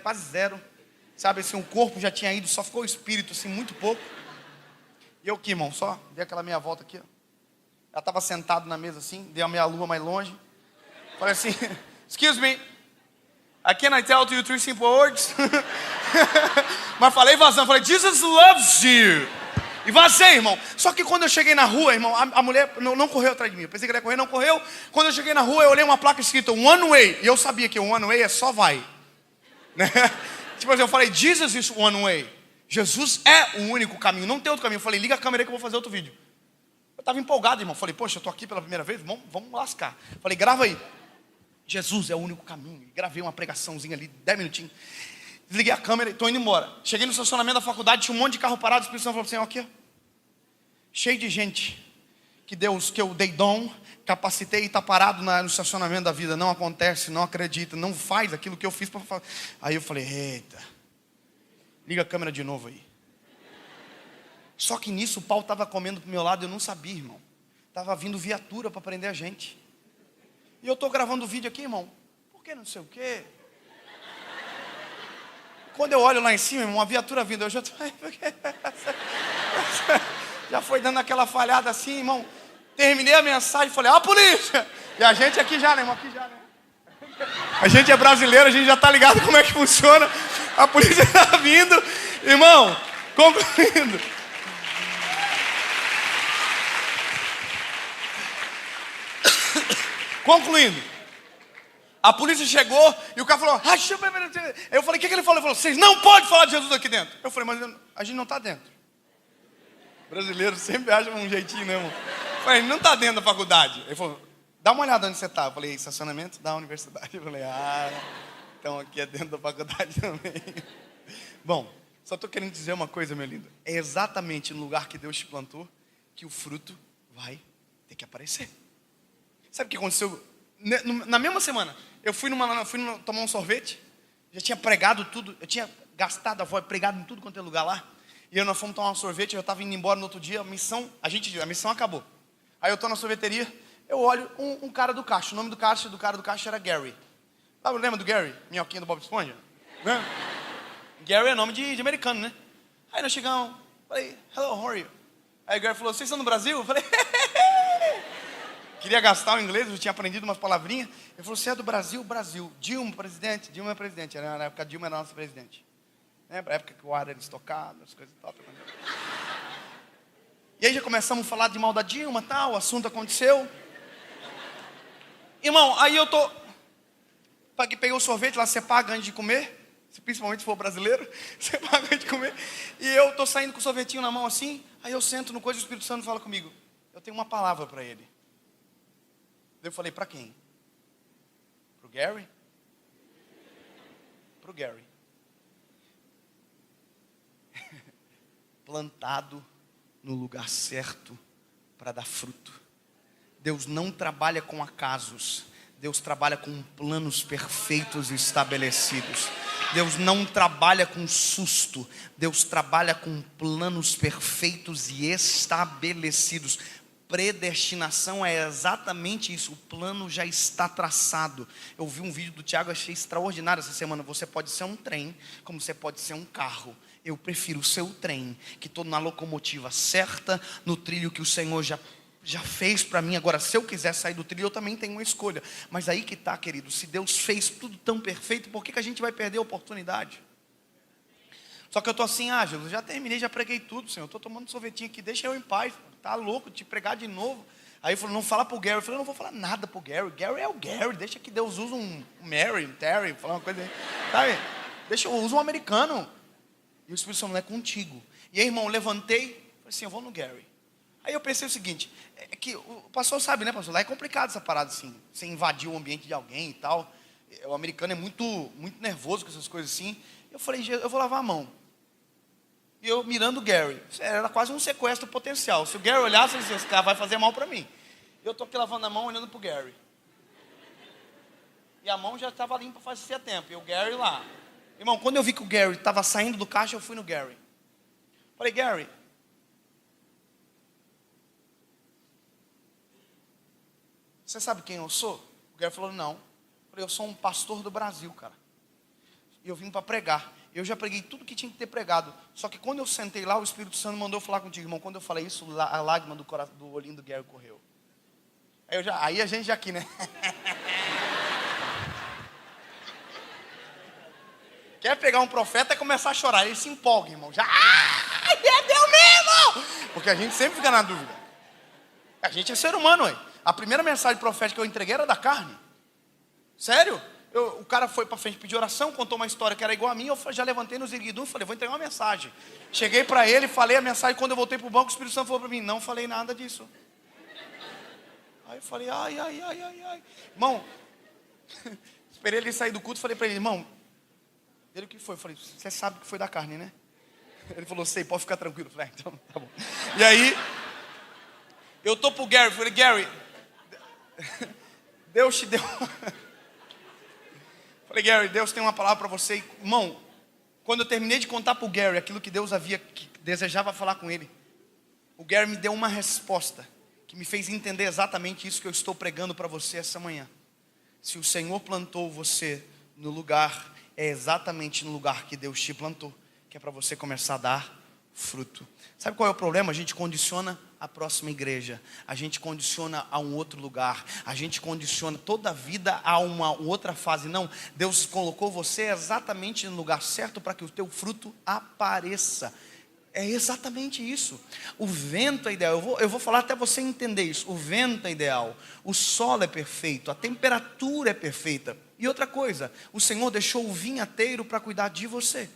quase zero. Sabe, assim, o corpo já tinha ido, só ficou o espírito, assim, muito pouco. E eu aqui, irmão, só dei aquela meia volta aqui. Ó. Ela estava sentada na mesa assim, dei a meia lua mais longe. Falei assim, excuse me, can I tell to you 3 simple words? Mas falei vazando, falei, Jesus loves you. E vazei, irmão. Só que quando eu cheguei na rua, irmão, a mulher não correu atrás de mim. Eu pensei que ela ia correr, não correu. Quando eu cheguei na rua, eu olhei uma placa escrita One Way. E eu sabia que o One Way é só vai. Né? Tipo assim, eu falei, Jesus is one way. Jesus é o único caminho, não tem outro caminho. Eu falei, liga a câmera aí que eu vou fazer outro vídeo. Eu estava empolgado, irmão. Falei, poxa, eu estou aqui pela primeira vez, vamos lascar. Falei, grava aí. Jesus é o único caminho. E gravei uma pregaçãozinha ali, 10 minutinhos. Desliguei a câmera e estou indo embora. Cheguei no estacionamento da faculdade, tinha um monte de carro parado. O Espírito Santo falou assim, ó, aqui, ó. Cheio de gente que eu dei dom, capacitei e está parado no estacionamento da vida. Não acontece, não acredita, não faz aquilo que eu fiz para fazer. Aí eu falei, eita, liga a câmera de novo aí. Só que nisso o pau estava comendo pro meu lado, eu não sabia, irmão. Estava vindo viatura para prender a gente. E eu estou gravando o vídeo aqui, irmão. Por que não sei o quê? Quando eu olho lá em cima, irmão, uma viatura vindo, eu já estou... Já foi dando aquela falhada assim, irmão. Terminei a mensagem e falei, a polícia! E a gente aqui já, né, irmão? Aqui já, né? A gente é brasileiro, a gente já está ligado como é que funciona. A polícia está vindo. Irmão, concluindo. Concluindo. A polícia chegou e o cara falou, eu falei, o que ele falou? Ele falou, vocês não podem falar de Jesus aqui dentro. Eu falei, mas a gente não está dentro. Brasileiro sempre acha um jeitinho, né, irmão? Eu falei, não está dentro da faculdade. Ele falou, dá uma olhada onde você está. Eu falei, estacionamento da universidade. Eu falei, então aqui é dentro da faculdade também. Bom, só estou querendo dizer uma coisa, meu lindo. É exatamente no lugar que Deus te plantou que o fruto vai ter que aparecer. Sabe o que aconteceu? Na mesma semana, eu fui tomar um sorvete. Já tinha pregado tudo. Eu tinha gastado a voz, pregado em tudo quanto é lugar lá. E nós fomos tomar um sorvete. Eu estava indo embora no outro dia. A missão acabou. Aí eu estou na sorveteria. Eu olho um cara do caixa. O nome do cara do caixa era Gary. Lembra do Gary? Minhoquinha do Bob Esponja? Né? Gary é nome de americano, né? Aí nós chegamos. Falei, hello, how are you? Aí o Gary falou, vocês são do Brasil? Eu falei, queria gastar o inglês, eu tinha aprendido umas palavrinhas. Ele falou, você é do Brasil? Brasil. Dilma, presidente? Dilma é presidente. Na época, Dilma era nossa presidente. Lembra? A época que o ar era estocado, as coisas e tal. E aí já começamos a falar de mal da Dilma, tal, o assunto aconteceu. Irmão, aí eu tô... Peguei o sorvete lá, você paga antes de comer. Principalmente se for brasileiro, você paga antes de comer. E eu tô saindo com o sorvetinho na mão assim. Aí eu sento no coisa e o Espírito Santo fala comigo. Eu tenho uma palavra para ele. Eu falei, para quem? Pro Gary? Pro Gary. Plantado no lugar certo para dar fruto. Deus não trabalha com acasos. Deus trabalha com planos perfeitos e estabelecidos. Deus não trabalha com susto. Deus trabalha com planos perfeitos e estabelecidos. Predestinação é exatamente isso. O plano já está traçado. Eu vi um vídeo do Tiago, achei extraordinário essa semana. Você pode ser um trem, como você pode ser um carro. Eu prefiro ser o trem, que estou na locomotiva certa, no trilho que o Senhor já fez para mim. Agora, se eu quiser sair do trilho, eu também tenho uma escolha. Mas aí que está, querido. Se Deus fez tudo tão perfeito, por que a gente vai perder a oportunidade? Só que eu estou assim, Jesus, já terminei, já preguei tudo, Senhor. Estou tomando sorvetinho aqui, deixa eu em paz. Tá louco, te pregar de novo. Aí ele falou, não fala pro Gary. Eu falei, eu não vou falar nada pro Gary. Gary é o Gary, deixa que Deus use um Mary, um Terry, falar uma coisa aí. Sabe? Deixa eu uso um americano. E o Espírito Santo não é contigo. E aí, irmão, eu levantei, falei assim, eu vou no Gary. Aí eu pensei o seguinte, é que o pastor sabe, né, pastor? Lá é complicado essa parada assim, você invadir o ambiente de alguém e tal. O americano é muito nervoso com essas coisas assim. Eu falei, eu vou lavar a mão. E eu mirando o Gary. Era quase um sequestro potencial. Se o Gary olhasse, ele disse, esse cara vai fazer mal para mim. Eu estou aqui lavando a mão, olhando para o Gary. E a mão já estava limpa fazia tempo. E o Gary lá. Irmão, quando eu vi que o Gary estava saindo do caixa, eu fui no Gary. Falei, Gary, você sabe quem eu sou? O Gary falou, não. Eu falei, eu sou um pastor do Brasil, cara. E eu vim para pregar. Eu já preguei tudo que tinha que ter pregado. Só que quando eu sentei lá, o Espírito Santo mandou falar contigo, irmão. Quando eu falei isso, a lágrima do olhinho do Gary correu. Aí a gente já aqui, né? Quer pegar um profeta e começar a chorar. Ele se empolga, irmão. Já, é Deus mesmo! Porque a gente sempre fica na dúvida. A gente é ser humano, aí. A primeira mensagem profética que eu entreguei era da carne. Sério? O cara foi para frente pedir oração, contou uma história que era igual a minha. Eu já levantei nos erguidum e falei, vou entregar uma mensagem. Cheguei para ele, falei a mensagem. Quando eu voltei para o banco, o Espírito Santo falou para mim, não falei nada disso. Aí eu falei, ai. Irmão, esperei ele sair do culto, falei para ele, irmão, ele o que foi? Eu falei, você sabe que foi da carne, né? Ele falou, sei, pode ficar tranquilo. Eu falei, então tá bom. E aí, eu tô pro Gary, falei, Gary, Deus te deu... Falei, Gary, Deus tem uma palavra para você. Irmão, quando eu terminei de contar para o Gary aquilo que Deus desejava falar com ele, o Gary me deu uma resposta que me fez entender exatamente isso que eu estou pregando para você essa manhã. Se o Senhor plantou você no lugar, é exatamente no lugar que Deus te plantou, que é para você começar a dar fruto. Sabe qual é o problema? A gente condiciona a próxima igreja, a gente condiciona a um outro lugar, a gente condiciona toda a vida a uma outra fase. Não, Deus colocou você exatamente no lugar certo para que o teu fruto apareça. É exatamente isso. O vento é ideal. Eu vou falar até você entender isso. O vento é ideal, o solo é perfeito, a temperatura é perfeita. E outra coisa, o Senhor deixou o vinhateiro para cuidar de você.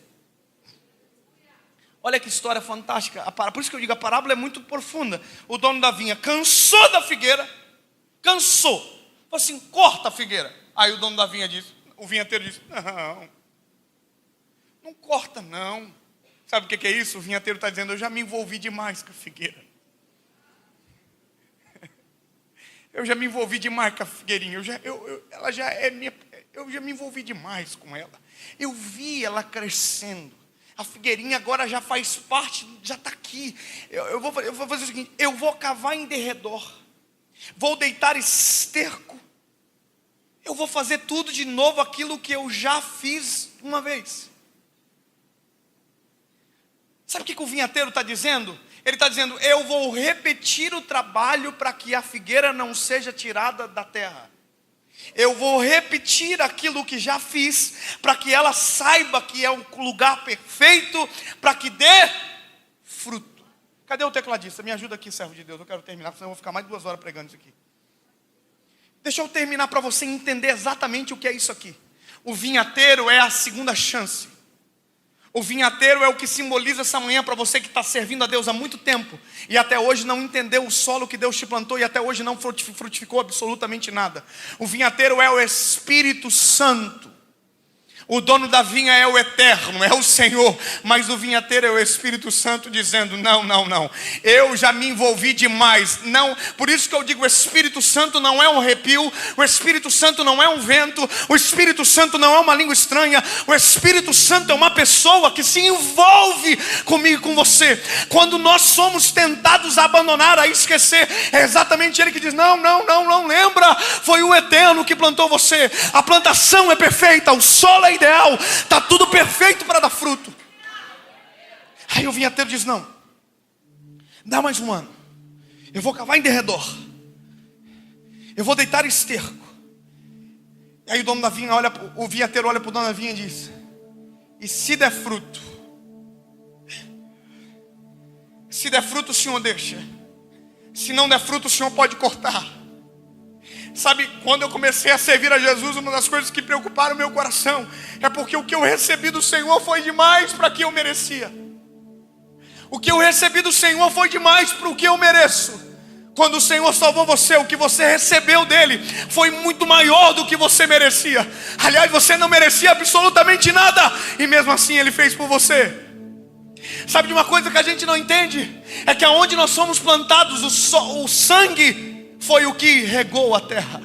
Olha que história fantástica. Por isso que eu digo, a parábola é muito profunda. O dono da vinha cansou da figueira. Cansou. Falou assim, corta a figueira. Aí o dono da vinha disse, o vinhateiro disse, não corta não. Sabe o que é isso? O vinhateiro está dizendo, eu já me envolvi demais com a figueira. Eu já me envolvi demais com a figueirinha. Eu já me envolvi demais com ela. Eu vi ela crescendo. A figueirinha agora já faz parte, já está aqui. Eu vou fazer o seguinte, eu vou cavar em derredor. Vou deitar esterco. Eu vou fazer tudo de novo aquilo que eu já fiz uma vez. Sabe o que o vinhateiro está dizendo? Ele está dizendo, eu vou repetir o trabalho para que a figueira não seja tirada da terra. Eu vou repetir aquilo que já fiz, para que ela saiba que é o lugar perfeito, para que dê fruto. Cadê o tecladista? Me ajuda aqui, servo de Deus. Eu quero terminar, senão eu vou ficar mais 2 horas pregando isso aqui. Deixa eu terminar para você entender exatamente o que é isso aqui. O vinhateiro é a segunda chance. O vinhateiro é o que simboliza essa manhã para você que está servindo a Deus há muito tempo e até hoje não entendeu o solo que Deus te plantou e até hoje não frutificou absolutamente nada. O vinhateiro é o Espírito Santo. O dono da vinha é o Eterno, é o Senhor, mas o vinhateiro é o Espírito Santo dizendo, não, eu já me envolvi demais. Não, por isso que eu digo, o Espírito Santo não é um arrepio, o Espírito Santo não é um vento, o Espírito Santo não é uma língua estranha, o Espírito Santo é uma pessoa que se envolve comigo e com você. Quando nós somos tentados a abandonar, a esquecer, é exatamente Ele que diz, não lembra, foi o Eterno que plantou você. A plantação é perfeita, o solo é ideal, está tudo perfeito para dar fruto. Aí o vinhateiro diz, não, dá mais um ano, eu vou cavar em derredor, eu vou deitar esterco. E aí o dono da vinha o vinhateiro olha para o dono da vinha e diz, e se der fruto? Se der fruto o senhor deixa, se não der fruto o senhor pode cortar. Sabe, quando eu comecei a servir a Jesus, uma das coisas que preocuparam o meu coração é porque o que eu recebi do Senhor foi demais para o que eu merecia. O que eu recebi do Senhor foi demais para o que eu mereço. Quando o Senhor salvou você, o que você recebeu dele foi muito maior do que você merecia. Aliás, você não merecia absolutamente nada e mesmo assim Ele fez por você. Sabe de uma coisa que a gente não entende? É que aonde nós somos plantados, o sangue foi o que regou a terra.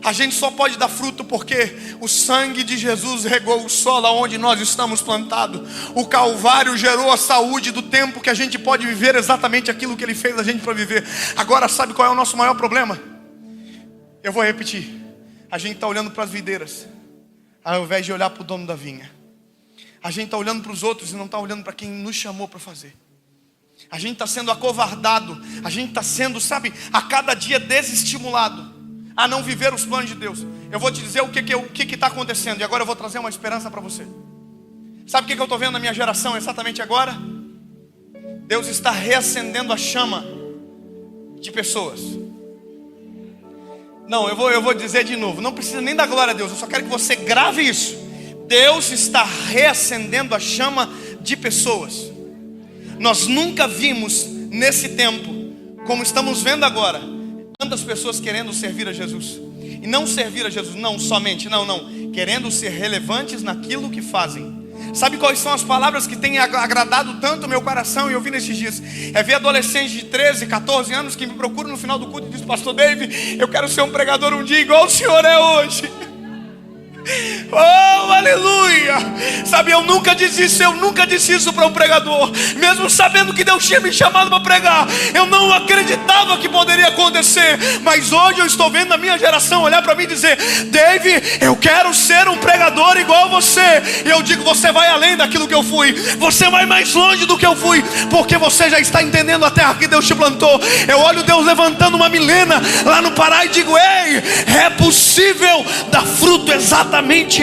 A gente só pode dar fruto porque o sangue de Jesus regou o solo onde nós estamos plantados. O Calvário gerou a saúde do tempo que a gente pode viver exatamente aquilo que Ele fez a gente para viver. Agora sabe qual é o nosso maior problema? Eu vou repetir. A gente está olhando para as videiras ao invés de olhar para o dono da vinha. A gente está olhando para os outros e não está olhando para quem nos chamou para fazer. A gente está sendo acovardado. A gente está sendo, sabe, a cada dia desestimulado a não viver os planos de Deus. Eu vou te dizer o que está acontecendo. E agora eu vou trazer uma esperança para você. Sabe o que eu estou vendo na minha geração exatamente agora? Deus está reacendendo a chama de pessoas. Não, eu vou dizer de novo. Não precisa nem dar glória a Deus. Eu só quero que você grave isso. Deus está reacendendo a chama de pessoas. Nós nunca vimos nesse tempo, como estamos vendo agora, tantas pessoas querendo servir a Jesus. E não servir a Jesus, não somente, não. Querendo ser relevantes naquilo que fazem. Sabe quais são as palavras que têm agradado tanto o meu coração e eu vi nesses dias? É ver adolescentes de 13, 14 anos que me procuram no final do culto e dizem: pastor David, eu quero ser um pregador um dia igual o senhor é hoje. Oh, aleluia! Sabe, eu nunca disse isso para um pregador. Mesmo sabendo que Deus tinha me chamado para pregar, eu não acreditava que poderia acontecer. Mas hoje eu estou vendo a minha geração olhar para mim e dizer: David, eu quero ser um pregador igual a você. E eu digo: você vai além daquilo que eu fui. Você vai mais longe do que eu fui, porque você já está entendendo a terra que Deus te plantou. Eu olho Deus levantando uma Milena lá no Pará e digo: ei, é possível dar fruto exatamente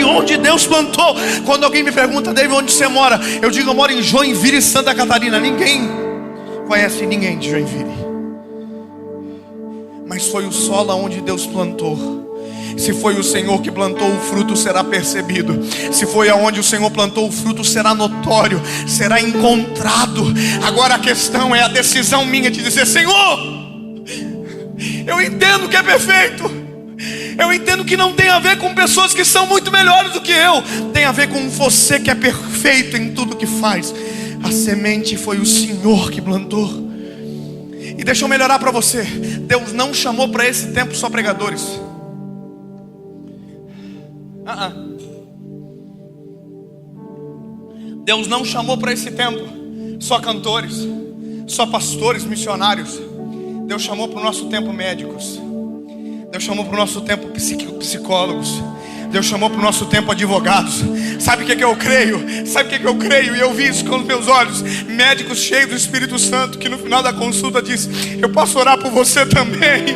onde Deus plantou. Quando alguém me pergunta: David, onde você mora? Eu digo: eu moro em Joinville, Santa Catarina. Ninguém conhece ninguém de Joinville, mas foi o solo onde Deus plantou. Se foi o Senhor que plantou, o fruto será percebido. Se foi aonde o Senhor plantou, o fruto será notório, será encontrado. Agora a questão é a decisão minha de dizer: Senhor, eu entendo que é perfeito. Eu entendo que não tem a ver com pessoas que são muito melhores do que eu. Tem a ver com você que é perfeito em tudo que faz. A semente foi o Senhor que plantou. E deixa eu melhorar para você. Deus não chamou para esse tempo só pregadores. Deus não chamou para esse tempo só cantores, só pastores, missionários. Deus chamou para o nosso tempo médicos. Deus chamou para o nosso tempo psicólogos. Deus chamou para o nosso tempo advogados. Sabe o que eu creio? E eu vi isso com os meus olhos. Médicos cheios do Espírito Santo, que no final da consulta diz: eu posso orar por você também.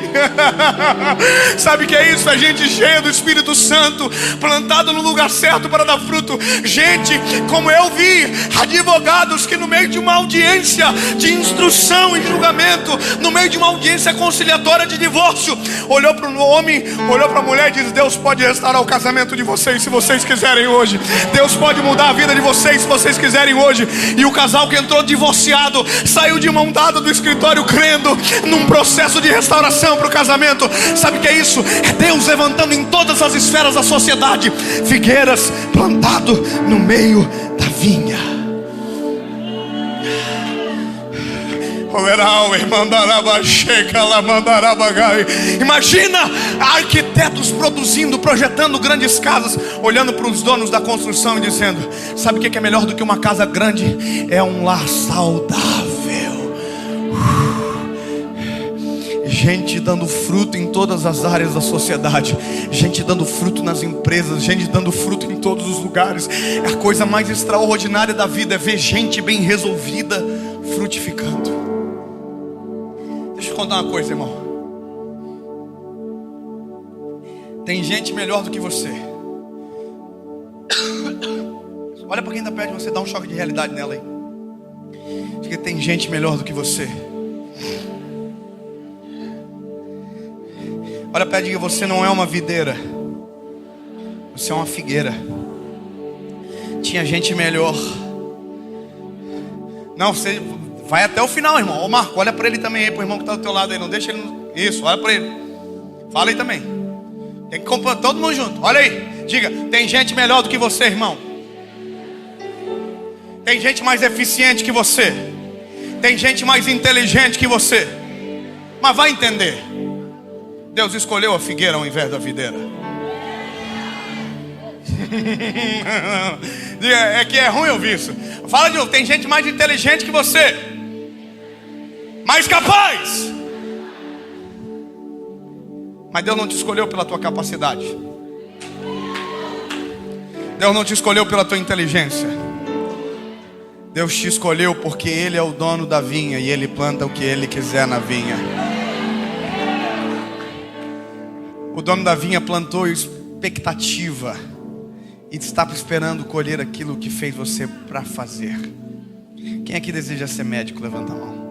Sabe o que é isso? É gente cheia do Espírito Santo, plantado no lugar certo para dar fruto. Gente, como eu vi, advogados que no meio de uma audiência de instrução e julgamento, no meio de uma audiência conciliatória de divórcio, olhou para o homem, olhou para a mulher e disse: Deus pode restaurar o casamento de vocês se vocês quiserem hoje. Deus pode mudar a vida de vocês se vocês quiserem hoje. E o casal que entrou divorciado saiu de mão dada do escritório crendo num processo de restauração para o casamento. Sabe o que é isso? É Deus levantando em todas as esferas da sociedade figueiras plantado no meio da vinha. Imagina arquitetos produzindo, projetando grandes casas, olhando para os donos da construção e dizendo: sabe o que é melhor do que uma casa grande? É um lar saudável. Gente dando fruto em todas as áreas da sociedade, gente dando fruto nas empresas, gente dando fruto em todos os lugares. A coisa mais extraordinária da vida é ver gente bem resolvida frutificando. Deixa eu contar uma coisa, irmão. Tem gente melhor do que você. Olha para quem está perto de você, dá um choque de realidade nela aí. Diga: tem gente melhor do que você. Olha para ele e diga: você não é uma videira, você é uma figueira. Tinha gente melhor. Não, você vai até o final, irmão. Ô Marco, olha para ele também aí, para o irmão que está do teu lado aí. Não deixa ele. Isso, olha para ele. Fala aí também. Tem que comprar todo mundo junto. Olha aí. Diga: tem gente melhor do que você, irmão. Tem gente mais eficiente que você. Tem gente mais inteligente que você. Mas vai entender. Deus escolheu a figueira ao invés da videira. É que é ruim ouvir isso. Fala de novo: tem gente mais inteligente que você, mais capaz. Mas Deus não te escolheu pela tua capacidade. Deus não te escolheu pela tua inteligência. Deus te escolheu porque Ele é o dono da vinha e Ele planta o que Ele quiser na vinha. O dono da vinha plantou expectativa e está esperando colher aquilo que fez você para fazer. Quem aqui deseja ser médico? Levanta a mão.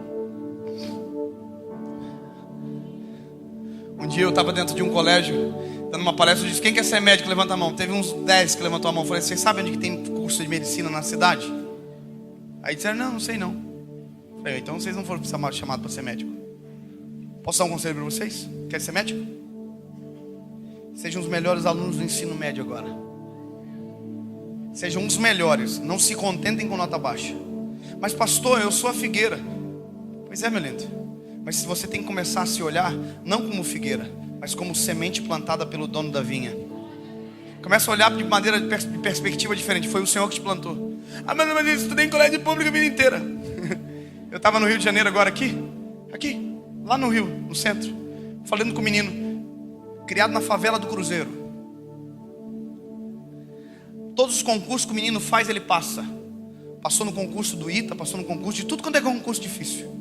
Um dia eu estava dentro de um colégio, dando uma palestra, eu disse: quem quer ser médico? Levanta a mão. Teve uns 10 que levantou a mão. Eu falei: vocês sabem onde que tem curso de medicina na cidade? Aí disseram: não sei não. Eu falei: então vocês não foram chamados para ser médico. Posso dar um conselho para vocês? Querem ser médico? Sejam os melhores alunos do ensino médio agora. Sejam os melhores. Não se contentem com nota baixa. Mas pastor, eu sou a figueira. Pois é, meu lindo. Mas você tem que começar a se olhar não como figueira, mas como semente plantada pelo dono da vinha. Começa a olhar de maneira de perspectiva diferente. Foi o Senhor que te plantou. Ah, mas eu estudei em colégio público a vida inteira. Eu estava no Rio de Janeiro agora aqui, lá no Rio, no centro, falando com um menino, criado na favela do Cruzeiro. Todos os concursos que o menino faz, ele passa. Passou no concurso do ITA, passou no concurso de tudo quanto é concurso difícil.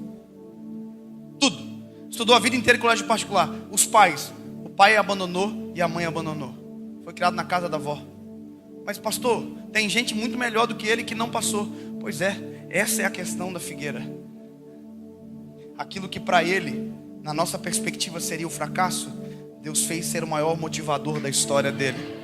Tudo. Estudou a vida inteira em colégio particular. Os pais, o pai abandonou e a mãe abandonou. Foi criado na casa da avó. Mas pastor, tem gente muito melhor do que ele que não passou. Pois é, essa é a questão da figueira. Aquilo que para ele, na nossa perspectiva, seria o fracasso, Deus fez ser o maior motivador da história dele.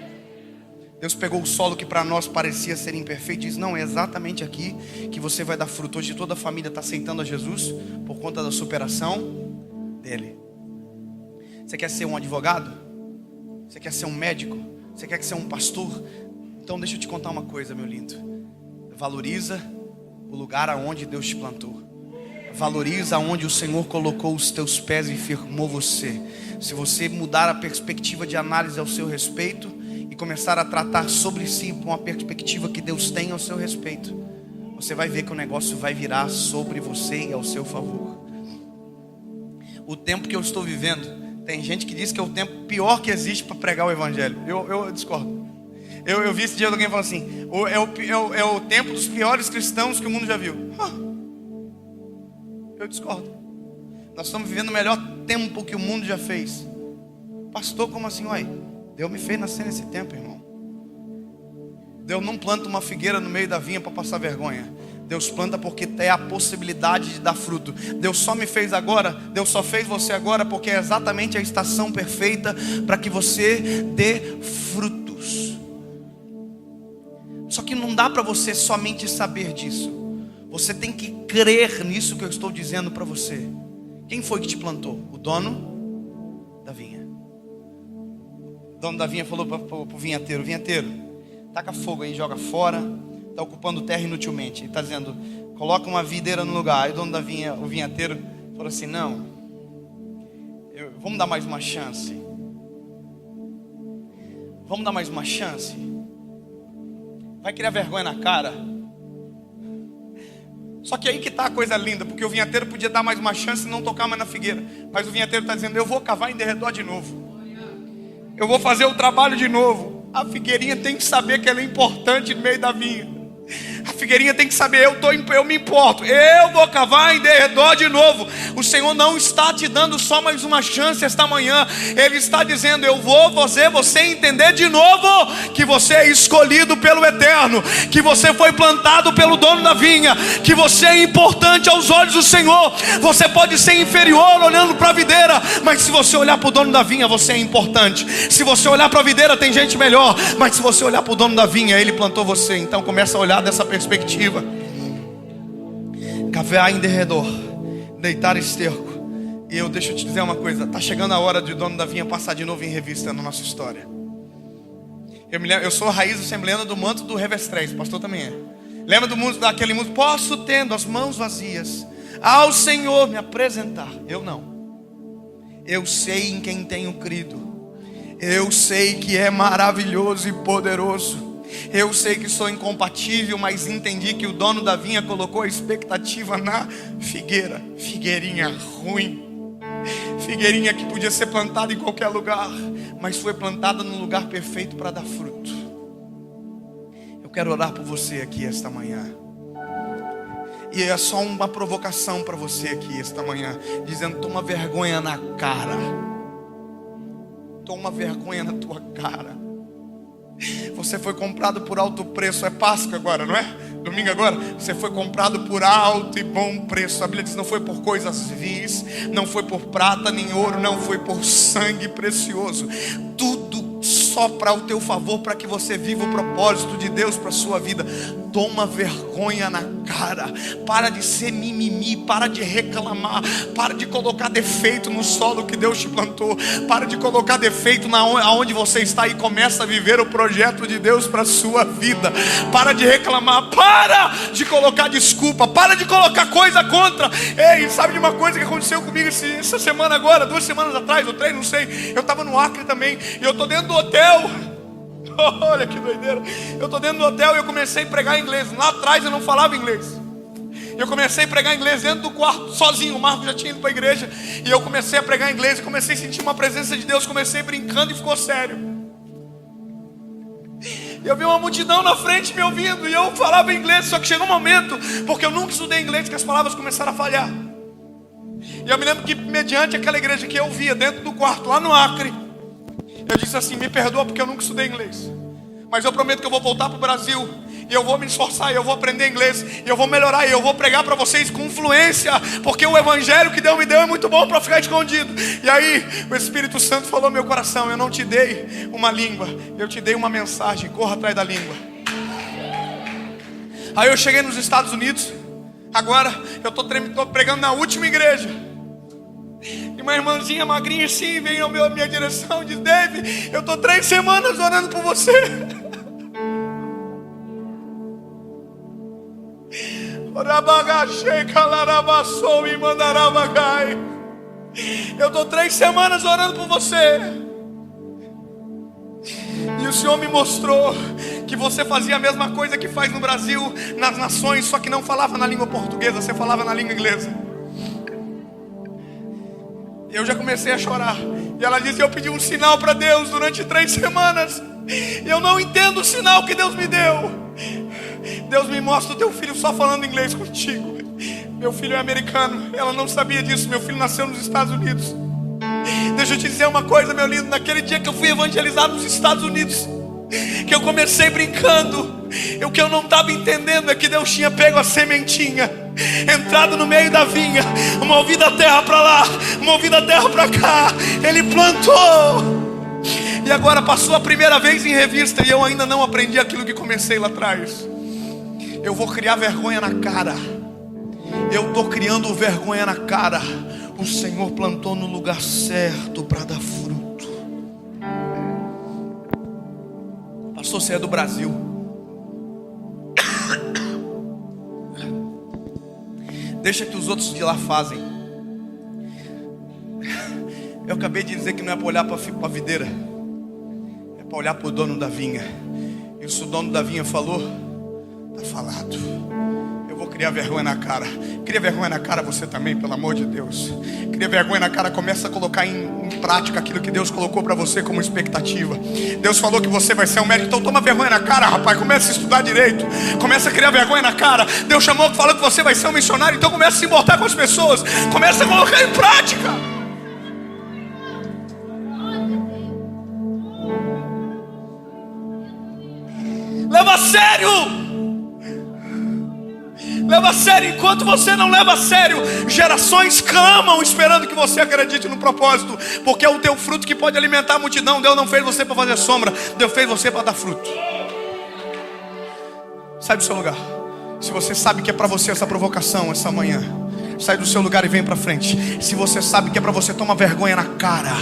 Deus pegou o solo que para nós parecia ser imperfeito e diz: não, é exatamente aqui que você vai dar fruto. Hoje toda a família está aceitando a Jesus por conta da superação dele. Você quer ser um advogado? Você quer ser um médico? Você quer ser um pastor? Então deixa eu te contar uma coisa, meu lindo. Valoriza o lugar aonde Deus te plantou. Valoriza onde o Senhor colocou os teus pés e firmou você. Se você mudar a perspectiva de análise ao seu respeito e começar a tratar sobre si com uma perspectiva que Deus tem ao seu respeito, você vai ver que o negócio vai virar sobre você e ao seu favor. O tempo que eu estou vivendo, tem gente que diz que é o tempo pior que existe para pregar o evangelho. Eu discordo. Eu vi esse dia alguém falando assim: é o tempo dos piores cristãos que o mundo já viu. Eu discordo. Nós estamos vivendo o melhor tempo que o mundo já fez. Pastor, como assim? Uai, Deus me fez nascer nesse tempo, irmão. Deus não planta uma figueira no meio da vinha para passar vergonha. Deus planta porque tem a possibilidade de dar fruto. Deus só me fez agora, Deus só fez você agora porque é exatamente a estação perfeita para que você dê frutos. Só que não dá para você somente saber disso. Você tem que crer nisso que eu estou dizendo para você. Quem foi que te plantou? O dono da vinha. O dono da vinha falou para o vinhateiro: vinhateiro, taca fogo aí, joga fora, está ocupando terra inutilmente. Ele está dizendo: coloca uma videira no lugar. Aí o dono da vinha, o vinhateiro, falou assim: não, vamos dar mais uma chance. Vamos dar mais uma chance. Vai criar vergonha na cara. Só que aí que está a coisa linda, porque o vinhateiro podia dar mais uma chance e não tocar mais na figueira. Mas o vinhateiro está dizendo: eu vou cavar em derredor de novo. Eu vou fazer o trabalho de novo. A figueirinha tem que saber que ela é importante no meio da vinha. A figueirinha tem que saber: eu me importo. Eu vou cavar em derredor de novo. O Senhor não está te dando só mais uma chance esta manhã. Ele está dizendo: eu vou fazer você entender de novo que você é escolhido pelo Eterno, que você foi plantado pelo dono da vinha, que você é importante aos olhos do Senhor. Você pode ser inferior olhando para a videira, mas se você olhar para o dono da vinha, você é importante. Se você olhar para a videira, tem gente melhor, mas se você olhar para o dono da vinha, ele plantou você. Então começa a olhar dessa perspectiva. Cavar em derredor, deitar esterco. E deixa eu te dizer uma coisa: está chegando a hora de o dono da vinha passar de novo em revista na nossa história. Eu sou a raiz, você me lembra do manto do Revestrez, o pastor também é. Lembra daquele mundo: posso, tendo as mãos vazias, ao Senhor me apresentar. Eu não. Eu sei em quem tenho crido. Eu sei que é maravilhoso e poderoso. Eu sei que sou incompatível, mas entendi que o dono da vinha colocou a expectativa na figueira. Figueirinha ruim. Figueirinha que podia ser plantada em qualquer lugar, mas foi plantada num lugar perfeito para dar fruto. Eu quero orar por você aqui esta manhã. E é só uma provocação para você aqui esta manhã, dizendo: toma vergonha na cara. Toma vergonha na tua cara. Você foi comprado por alto preço. É Páscoa agora, não é? Domingo agora, você foi comprado por alto e bom preço. A Bíblia diz: não foi por coisas vis, não foi por prata nem ouro, não foi por sangue precioso. Tudo só para o teu favor, para que você viva o propósito de Deus para a sua vida. Toma vergonha na cara. Para de ser mimimi, para de reclamar, para de colocar defeito no solo que Deus te plantou, para de colocar defeito aonde você está, e começa a viver o projeto de Deus para a sua vida. Para de reclamar, para de colocar desculpa, para de colocar coisa contra. Ei, sabe de uma coisa que aconteceu comigo essa semana agora, 2 semanas atrás, ou 3, não sei. Eu estava no Acre também, e eu estou dentro do hotel. Olha que doideira. Eu estou dentro do hotel e eu comecei a pregar inglês. Lá atrás eu não falava inglês. Eu comecei a pregar inglês dentro do quarto, sozinho. O Marco já tinha ido para a igreja. E eu comecei a pregar inglês e comecei a sentir uma presença de Deus. Comecei brincando e ficou sério. Eu vi uma multidão na frente me ouvindo, e eu falava inglês. Só que chegou um momento, porque eu nunca estudei inglês, que as palavras começaram a falhar. E eu me lembro que mediante aquela igreja que eu via dentro do quarto, lá no Acre, eu disse assim: me perdoa porque eu nunca estudei inglês, mas eu prometo que eu vou voltar para o Brasil, e eu vou me esforçar, e eu vou aprender inglês, e eu vou melhorar, e eu vou pregar para vocês com fluência, porque o evangelho que Deus me deu é muito bom para ficar escondido. E aí o Espírito Santo falou no meu coração: eu não te dei uma língua, eu te dei uma mensagem, corra atrás da língua. Aí eu cheguei nos Estados Unidos. Agora eu estou pregando na última igreja, e uma irmãzinha magrinha assim veio à minha direção e diz: Dave, eu estou 3 semanas orando por você. Eu estou 3 semanas orando por você, e o Senhor me mostrou que você fazia a mesma coisa que faz no Brasil, nas nações, só que não falava na língua portuguesa, você falava na língua inglesa. Eu já comecei a chorar. E ela disse: eu pedi um sinal para Deus durante 3 semanas, eu não entendo o sinal que Deus me deu. Deus me mostra o teu filho só falando inglês contigo. Meu filho é americano, ela não sabia disso. Meu filho nasceu nos Estados Unidos. Deixa eu te dizer uma coisa, meu lindo. Naquele dia que eu fui evangelizar nos Estados Unidos, que eu comecei brincando, o que eu não estava entendendo é que Deus tinha pego a sementinha, entrado no meio da vinha, movido a terra para lá, movido a terra para cá. Ele plantou, e agora passou a primeira vez em revista, e eu ainda não aprendi aquilo que comecei lá atrás. Eu vou criar vergonha na cara. Eu estou criando vergonha na cara. O Senhor plantou no lugar certo para dar fruto. Pastor, você é do Brasil. Deixa que os outros de lá fazem. Eu acabei de dizer que não é para olhar para a videira, é para olhar para o dono da vinha. E se o dono da vinha falou, está falado. Eu vou criar vergonha na cara. Cria vergonha na cara você também, pelo amor de Deus. Cria vergonha na cara, começa a colocar em prática aquilo que Deus colocou para você como expectativa. Deus falou que você vai ser um médico, então toma vergonha na cara, rapaz. Começa a estudar direito, começa a criar vergonha na cara. Deus falou que você vai ser um missionário, então começa a se importar com as pessoas, começa a colocar em prática. Leva a sério. Leva a sério. Enquanto você não leva a sério, gerações clamam esperando que você acredite no propósito, porque é o teu fruto que pode alimentar a multidão. Deus não fez você para fazer sombra, Deus fez você para dar fruto. Sai do seu lugar. Se você sabe que é para você essa provocação essa manhã, sai do seu lugar e vem para frente. Se você sabe que é para você, toma vergonha na cara.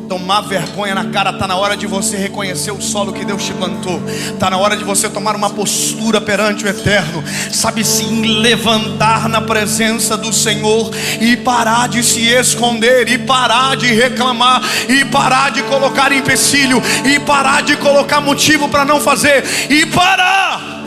Tomar vergonha na cara. Está na hora de você reconhecer o solo que Deus te plantou. Está na hora de você tomar uma postura perante o Eterno. Sabe, sim, levantar na presença do Senhor e parar de se esconder, e parar de reclamar, e parar de colocar empecilho, e parar de colocar motivo para não fazer, e parar